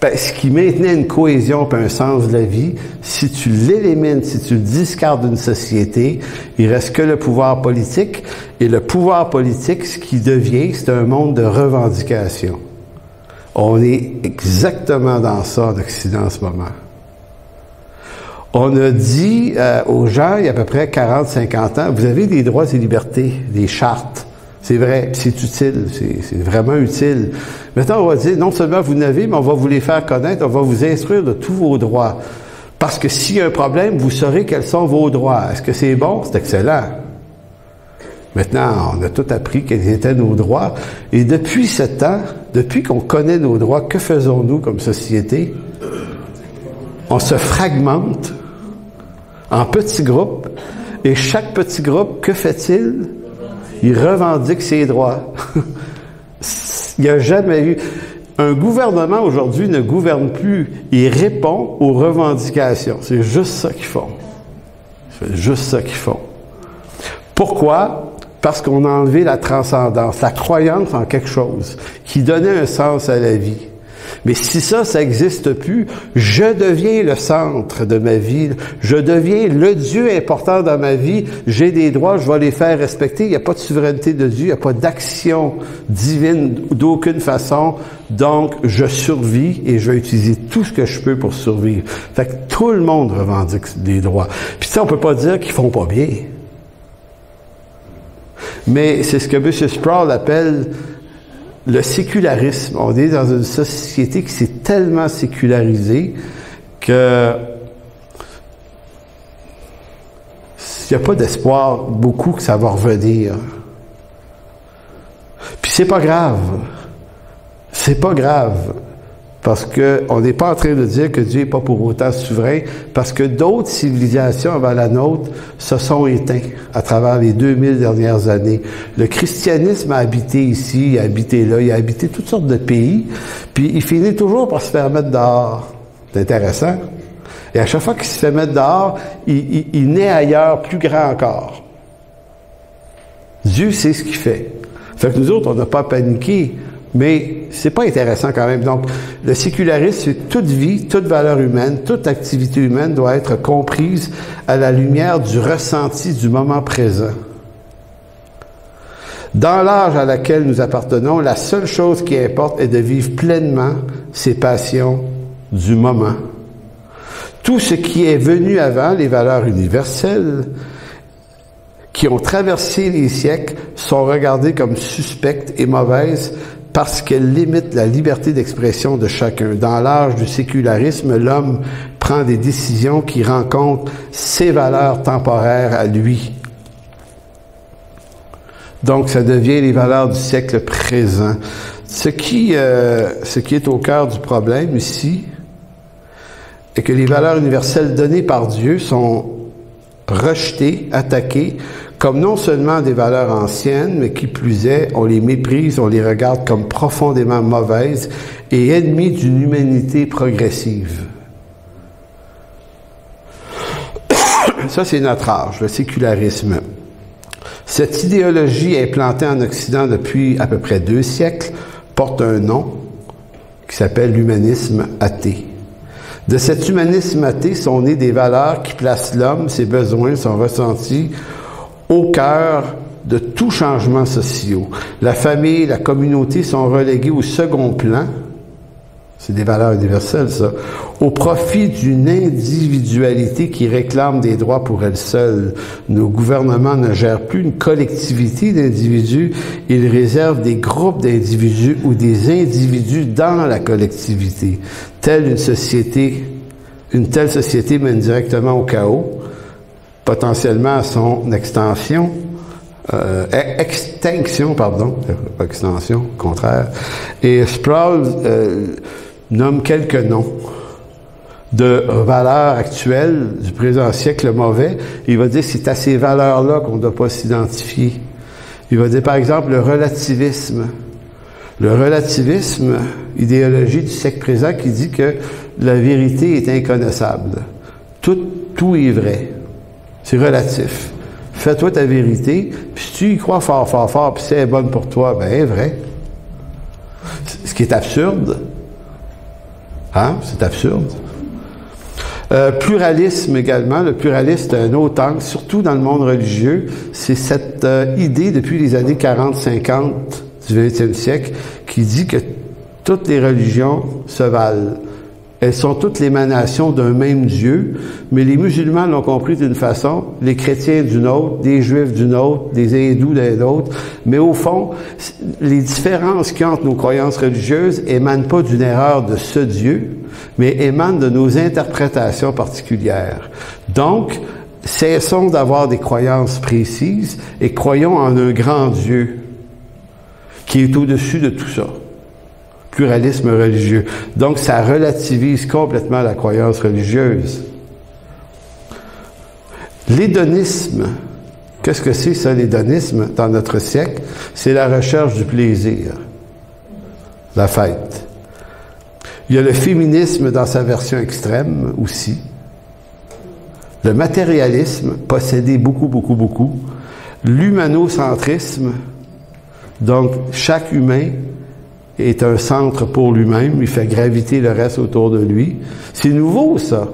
ce qui maintenait une cohésion et un sens de la vie, si tu l'élimines, si tu le discardes d'une société, il reste que le pouvoir politique. Et le pouvoir politique, ce qui devient, c'est un monde de revendication. On est exactement dans ça en Occident en ce moment. On a dit aux gens, il y a à peu près 40-50 ans, vous avez des droits et libertés, des chartes. C'est vrai, c'est utile, c'est vraiment utile. Maintenant, on va dire, non seulement vous n'avez, mais on va vous les faire connaître, on va vous instruire de tous vos droits. Parce que s'il y a un problème, vous saurez quels sont vos droits. Est-ce que c'est bon? C'est excellent. Maintenant, on a tout appris quels étaient nos droits. Et depuis ce temps, depuis qu'on connaît nos droits, que faisons-nous comme société? On se fragmente en petits groupes. Et chaque petit groupe, que fait-il? Il revendique ses droits. Il n'y a jamais eu... Un gouvernement aujourd'hui ne gouverne plus. Il répond aux revendications. C'est juste ça qu'ils font. C'est juste ça qu'ils font. Pourquoi? Parce qu'on a enlevé la transcendance, la croyance en quelque chose qui donnait un sens à la vie. Mais si ça n'existe plus, je deviens le centre de ma vie, je deviens le Dieu important dans ma vie, j'ai des droits, je vais les faire respecter, il n'y a pas de souveraineté de Dieu, il n'y a pas d'action divine d'aucune façon, donc je survis et je vais utiliser tout ce que je peux pour survivre. Fait que tout le monde revendique des droits. Puis ça, on peut pas dire qu'ils font pas bien. Mais c'est ce que M. Sproul appelle le sécularisme. On est dans une société qui s'est tellement sécularisée que il n'y a pas d'espoir beaucoup que ça va revenir. Puis c'est pas grave. C'est pas grave. Parce qu'on n'est pas en train de dire que Dieu n'est pas pour autant souverain, parce que d'autres civilisations avant la nôtre se sont éteintes à travers les 2000 dernières années. Le christianisme a habité ici, il a habité là, il a habité toutes sortes de pays, puis il finit toujours par se faire mettre dehors. C'est intéressant. Et à chaque fois qu'il se fait mettre dehors, il naît ailleurs, plus grand encore. Dieu sait ce qu'il fait. Fait que nous autres, on n'a pas paniqué. Mais c'est pas intéressant quand même. Donc, le sécularisme, c'est toute vie, toute valeur humaine, toute activité humaine doit être comprise à la lumière du ressenti du moment présent. Dans l'âge à laquelle nous appartenons, la seule chose qui importe est de vivre pleinement ses passions du moment. Tout ce qui est venu avant, les valeurs universelles, qui ont traversé les siècles, sont regardées comme suspectes et mauvaises parce qu'elles limitent la liberté d'expression de chacun. Dans l'âge du sécularisme, l'homme prend des décisions qui rencontrent ses valeurs temporaires à lui. Donc, ça devient les valeurs du siècle présent. Ce qui est au cœur du problème ici, est que les valeurs universelles données par Dieu sont rejetées, attaquées, comme non seulement des valeurs anciennes, mais qui plus est, on les méprise, on les regarde comme profondément mauvaises et ennemies d'une humanité progressive. Ça, c'est notre âge, le sécularisme. Cette idéologie implantée en Occident depuis à peu près 2 siècles porte un nom qui s'appelle l'humanisme athée. De cet humanisme athée sont nées des valeurs qui placent l'homme, ses besoins, son ressenti, au cœur de tout changement social. La famille, la communauté sont reléguées au second plan. C'est des valeurs universelles, ça. Au profit d'une individualité qui réclame des droits pour elle seule. Nos gouvernements ne gèrent plus une collectivité d'individus, ils réservent des groupes d'individus ou des individus dans la collectivité. Une telle société mène directement au chaos, potentiellement à son extinction, pas extension, au contraire. Et Sproul nomme quelques noms de valeurs actuelles du présent siècle mauvais. Il va dire que c'est à ces valeurs-là qu'on ne doit pas s'identifier. Il va dire, par exemple, le relativisme. Le relativisme, idéologie du siècle présent qui dit que la vérité est inconnaissable. Tout est vrai. C'est relatif. Fais-toi ta vérité, puis si tu y crois fort, fort, fort, puis c'est bonne pour toi, ben, elle est vrai. Ce qui est absurde. Hein? C'est absurde. Pluralisme également. Le pluralisme, c'est un autre angle, surtout dans le monde religieux. C'est cette idée depuis les années 40-50 du 20e siècle qui dit que toutes les religions se valent. Elles sont toutes l'émanation d'un même Dieu, mais les musulmans l'ont compris d'une façon, les chrétiens d'une autre, des juifs d'une autre, des hindous d'une autre. Mais au fond, les différences qu'il y a entre nos croyances religieuses émanent pas d'une erreur de ce Dieu, mais émanent de nos interprétations particulières. Donc, cessons d'avoir des croyances précises et croyons en un grand Dieu qui est au-dessus de tout ça. Pluralisme religieux. Donc, ça relativise complètement la croyance religieuse. L'hédonisme, qu'est-ce que c'est ça, l'hédonisme, dans notre siècle? C'est la recherche du plaisir, la fête. Il y a le féminisme dans sa version extrême aussi. Le matérialisme, posséder beaucoup, beaucoup, beaucoup. L'humanocentrisme, donc chaque humain est un centre pour lui-même, il fait graviter le reste autour de lui. C'est nouveau, ça.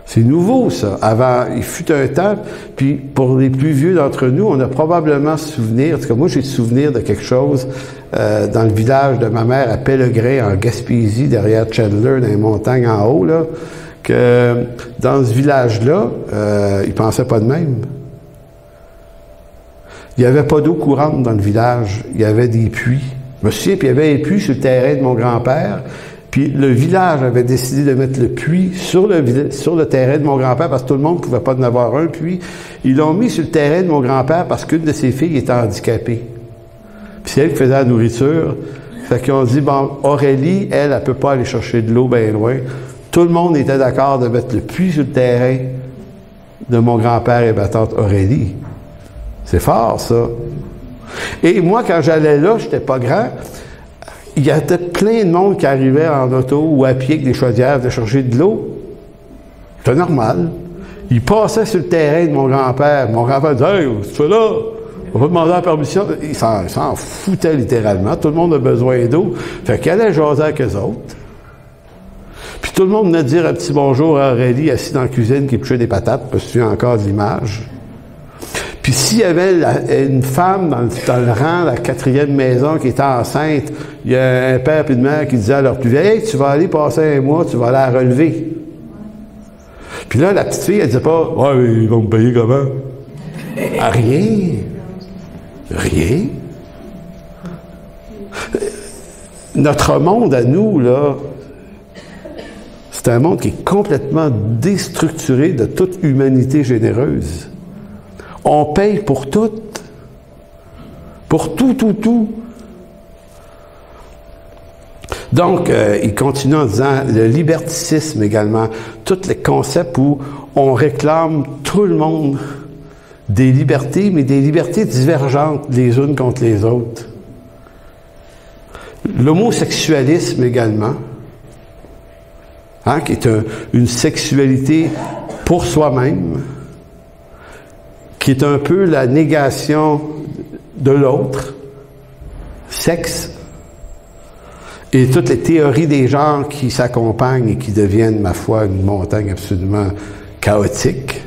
C'est nouveau, ça. Avant, il fut un temps, puis pour les plus vieux d'entre nous, on a probablement souvenir, en tout cas moi j'ai souvenir de quelque chose dans le village de ma mère à Pellegrin, en Gaspésie, derrière Chandler, dans les montagnes en haut, là, que dans ce village-là, ils pensaient pas de même. Il n'y avait pas d'eau courante dans le village, il y avait des puits. Je me souviens, puis il y avait un puits sur le terrain de mon grand-père, puis le village avait décidé de mettre le puits sur le terrain de mon grand-père parce que tout le monde ne pouvait pas en avoir un puits. Ils l'ont mis sur le terrain de mon grand-père parce qu'une de ses filles était handicapée. Puis c'est elle qui faisait la nourriture. Fait qu'ils ont dit, bon, Aurélie, elle peut pas aller chercher de l'eau bien loin. Tout le monde était d'accord de mettre le puits sur le terrain de mon grand-père et ma tante Aurélie. C'est fort, ça. Et moi, quand j'allais là, j'étais pas grand, il y avait plein de monde qui arrivait en auto ou à pied avec des chaudières de chercher de l'eau. C'était normal. Ils passaient sur le terrain de mon grand-père. Mon grand-père disait « Hey, tu fais là? On va demander la permission. » Il s'en foutait littéralement. Tout le monde a besoin d'eau. Fait qu'il allait jaser avec eux autres. Puis tout le monde venait dire un petit bonjour à Aurélie, assis dans la cuisine, qui épluchait des patates, parce que tu as encore de l'image. Puis s'il y avait une femme dans le rang de la 4e maison qui était enceinte, il y a un père et une mère qui disaient à leur plus vieille, « Hey, tu vas aller passer un mois, tu vas aller la relever. » Puis là, la petite fille, elle disait pas, « Ouais, ils vont me payer comment? » Rien. Rien. Notre monde à nous, là, c'est un monde qui est complètement déstructuré de toute humanité généreuse. On paye pour tout. Pour tout. Donc, il continue en disant le liberticisme également, tous les concepts où on réclame tout le monde des libertés, mais des libertés divergentes les unes contre les autres. L'homosexualisme également, qui est une sexualité pour soi-même, qui est un peu la négation de l'autre, sexe, et toutes les théories des genres qui s'accompagnent et qui deviennent, ma foi, une montagne absolument chaotique.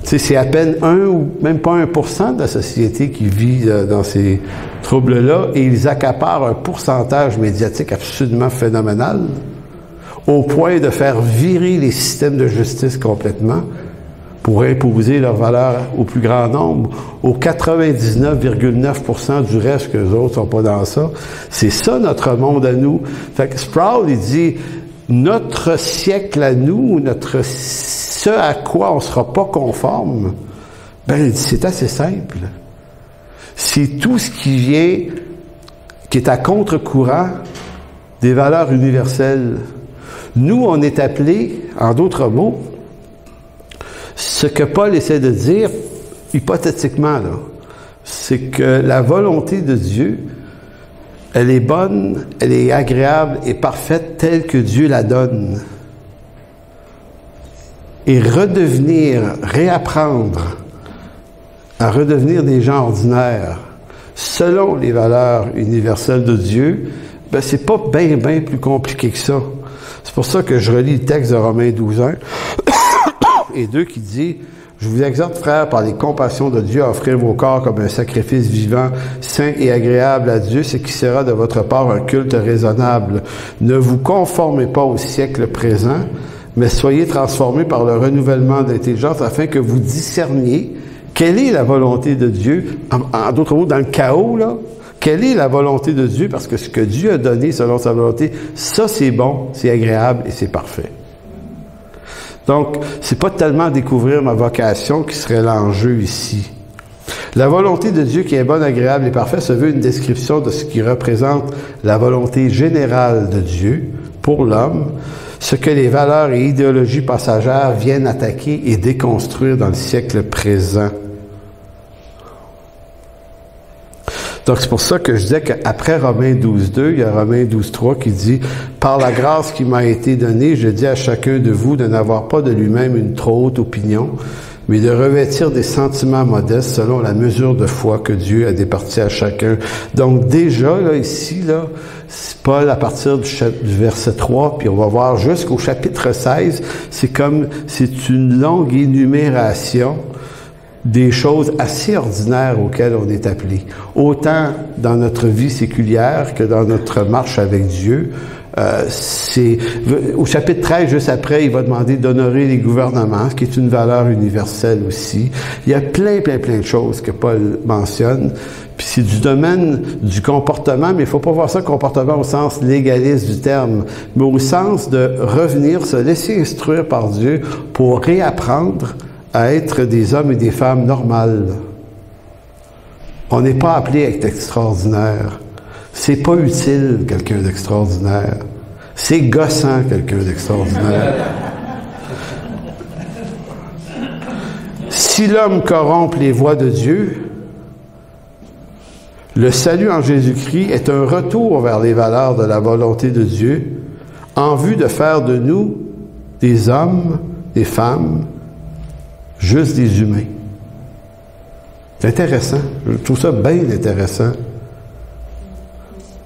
Tu sais, c'est à peine 1 ou même pas 1% de la société qui vit dans ces troubles-là, et ils accaparent un pourcentage médiatique absolument phénoménal, au point de faire virer les systèmes de justice complètement, pour imposer leurs valeurs au plus grand nombre, aux 99,9% du reste que les autres sont pas dans ça. C'est ça notre monde à nous. Fait que Sproul, il dit, notre siècle à nous, ce à quoi on sera pas conforme, ben, c'est assez simple. C'est tout ce qui vient, qui est à contre-courant des valeurs universelles. Nous, on est appelés, en d'autres mots, ce que Paul essaie de dire, hypothétiquement, là, c'est que la volonté de Dieu, elle est bonne, elle est agréable et parfaite telle que Dieu la donne. Et réapprendre à redevenir des gens ordinaires, selon les valeurs universelles de Dieu, ben c'est pas bien plus compliqué que ça. C'est pour ça que je relis le texte de Romains 12:1 et 2 qui dit « Je vous exhorte, frères, par les compassions de Dieu, à offrir vos corps comme un sacrifice vivant, saint et agréable à Dieu, ce qui sera de votre part un culte raisonnable. Ne vous conformez pas au siècle présent, mais soyez transformés par le renouvellement d'intelligence afin que vous discerniez quelle est la volonté de Dieu. » En d'autres mots, dans le chaos, là, quelle est la volonté de Dieu? Parce que ce que Dieu a donné selon sa volonté, ça c'est bon, c'est agréable et c'est parfait. Donc, c'est pas tellement découvrir ma vocation qui serait l'enjeu ici. La volonté de Dieu qui est bonne, agréable et parfaite se veut une description de ce qui représente la volonté générale de Dieu pour l'homme, ce que les valeurs et idéologies passagères viennent attaquer et déconstruire dans le siècle présent. Donc, c'est pour ça que je disais qu'après Romains 12:2, il y a Romains 12:3 qui dit « Par la grâce qui m'a été donnée, je dis à chacun de vous de n'avoir pas de lui-même une trop haute opinion, mais de revêtir des sentiments modestes selon la mesure de foi que Dieu a départie à chacun. » Donc, déjà, là, ici, là, c'est Paul, à partir du verset 3, puis on va voir jusqu'au chapitre 16, c'est une longue énumération des choses assez ordinaires auxquelles on est appelé. Autant dans notre vie séculière que dans notre marche avec Dieu. Au chapitre 13, juste après, il va demander d'honorer les gouvernements, ce qui est une valeur universelle aussi. Il y a plein de choses que Paul mentionne. Puis c'est du domaine du comportement, mais il faut pas voir ça comportement au sens légaliste du terme, mais au sens de revenir, se laisser instruire par Dieu pour réapprendre à être des hommes et des femmes normales. On n'est pas appelé à être extraordinaire. C'est pas utile, quelqu'un d'extraordinaire. C'est gossant, quelqu'un d'extraordinaire. Si l'homme corrompt les voies de Dieu, le salut en Jésus-Christ est un retour vers les valeurs de la volonté de Dieu en vue de faire de nous des hommes, des femmes, juste des humains. C'est intéressant. Je trouve ça bien intéressant.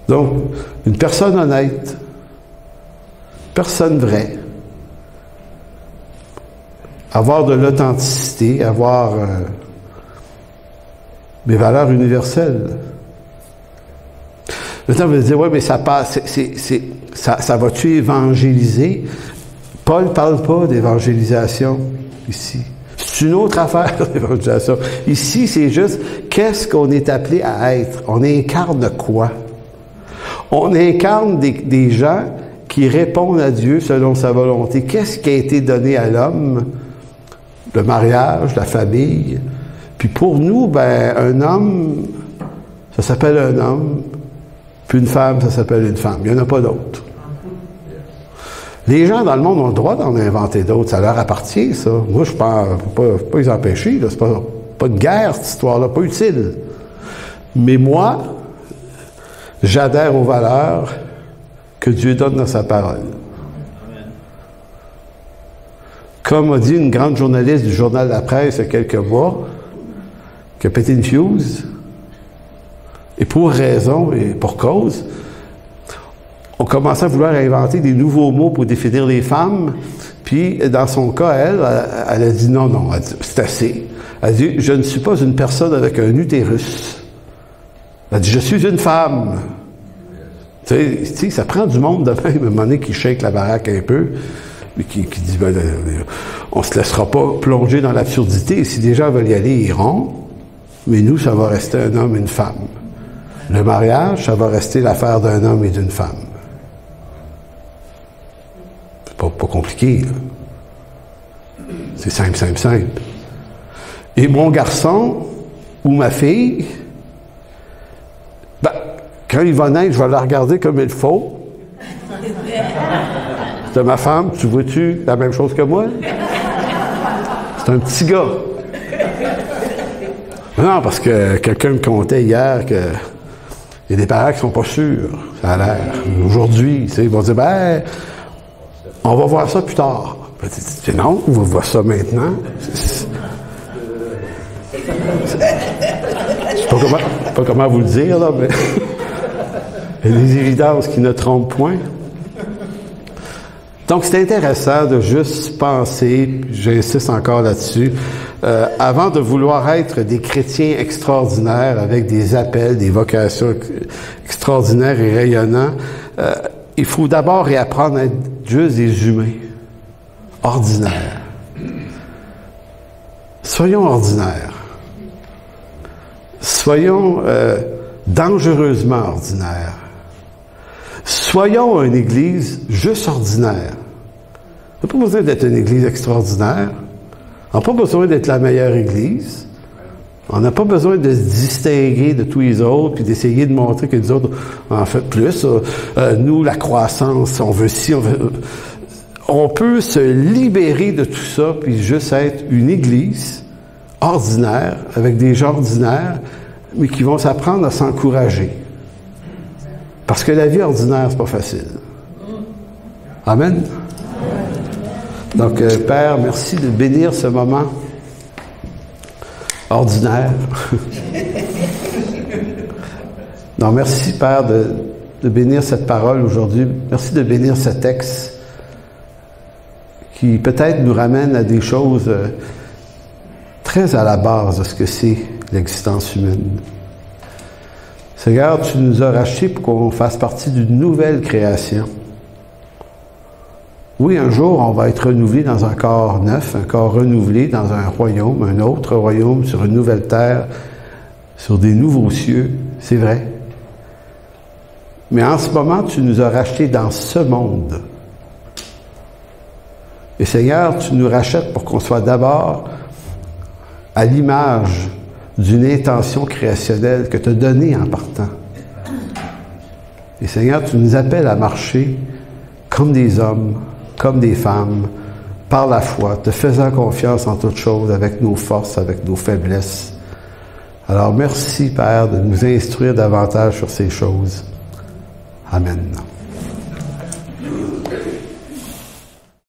Donc, une personne honnête, personne vraie, avoir de l'authenticité, avoir Des valeurs universelles. Maintenant, vous allez dire, oui, mais ça passe, ça va-tu évangéliser? Paul ne parle pas d'évangélisation ici. C'est une autre affaire, l'évangélisation. Ici, c'est juste, qu'est-ce qu'on est appelé à être? On incarne quoi? On incarne des gens qui répondent à Dieu selon sa volonté. Qu'est-ce qui a été donné à l'homme? Le mariage, la famille. Puis pour nous, ben, un homme, ça s'appelle un homme. Puis une femme, ça s'appelle une femme. Il n'y en a pas d'autres. Les gens dans le monde ont le droit d'en inventer d'autres. Ça leur appartient, ça. Moi, je ne peux pas les empêcher. Là. C'est pas de guerre, cette histoire-là. Pas utile. Mais moi, j'adhère aux valeurs que Dieu donne dans sa parole. Comme a dit une grande journaliste du Journal de la Presse il y a quelques mois, qui a pété une fuse, et pour raison et pour cause, on commençait à vouloir inventer des nouveaux mots pour définir les femmes, puis dans son cas, elle a dit non, c'est assez. Elle a dit, je ne suis pas une personne avec un utérus. Elle a dit, je suis une femme. Tu sais, ça prend du monde de même, à un moment donné, qui shake la baraque un peu, et qui dit, ben, on se laissera pas plonger dans l'absurdité. Si des gens veulent y aller, ils iront, mais nous, ça va rester un homme et une femme. Le mariage, ça va rester l'affaire d'un homme et d'une femme. C'est pas compliqué, là. C'est simple. Et mon garçon, ou ma fille, ben, quand il va naître, je vais la regarder comme il faut. C'est ma femme, tu vois-tu la même chose que moi? C'est un petit gars. Non, parce que quelqu'un me contait hier que il y a des parents qui sont pas sûrs, ça a l'air. Aujourd'hui, tu sais, ils vont dire, ben, on va voir ça plus tard. Tu dis, non, on va voir ça maintenant. Je sais pas comment vous le dire, là, mais il y a des évidences qui ne trompent point. Donc, c'est intéressant de juste penser, j'insiste encore là-dessus, avant de vouloir être des chrétiens extraordinaires avec des appels, des vocations extraordinaires et rayonnants, il faut d'abord réapprendre à être juste des humains, ordinaires. Soyons ordinaires. Soyons dangereusement ordinaires. Soyons une église juste ordinaire. On n'a pas besoin d'être une église extraordinaire. On n'a pas besoin d'être la meilleure église. On n'a pas besoin de se distinguer de tous les autres puis d'essayer de montrer que les autres en fait plus. Nous, la croissance, on veut ci, on veut... On peut se libérer de tout ça puis juste être une église ordinaire avec des gens ordinaires mais qui vont s'apprendre à s'encourager. Parce que la vie ordinaire, c'est pas facile. Amen. Donc, Père, merci de bénir ce moment ordinaire. Non, merci, Père, de bénir cette parole aujourd'hui. Merci de bénir ce texte qui peut-être nous ramène à des choses très à la base de ce que c'est l'existence humaine. Seigneur, tu nous as rachetés pour qu'on fasse partie d'une nouvelle création. Oui, un jour, on va être renouvelé dans un corps neuf, un corps renouvelé dans un royaume, un autre royaume, sur une nouvelle terre, sur des nouveaux cieux, c'est vrai. Mais en ce moment, tu nous as rachetés dans ce monde. Et Seigneur, tu nous rachètes pour qu'on soit d'abord à l'image d'une intention créationnelle que tu as donnée en partant. Et Seigneur, tu nous appelles à marcher comme des hommes, comme des femmes, par la foi, te faisant confiance en toutes choses, avec nos forces, avec nos faiblesses. Alors, merci, Père, de nous instruire davantage sur ces choses. Amen.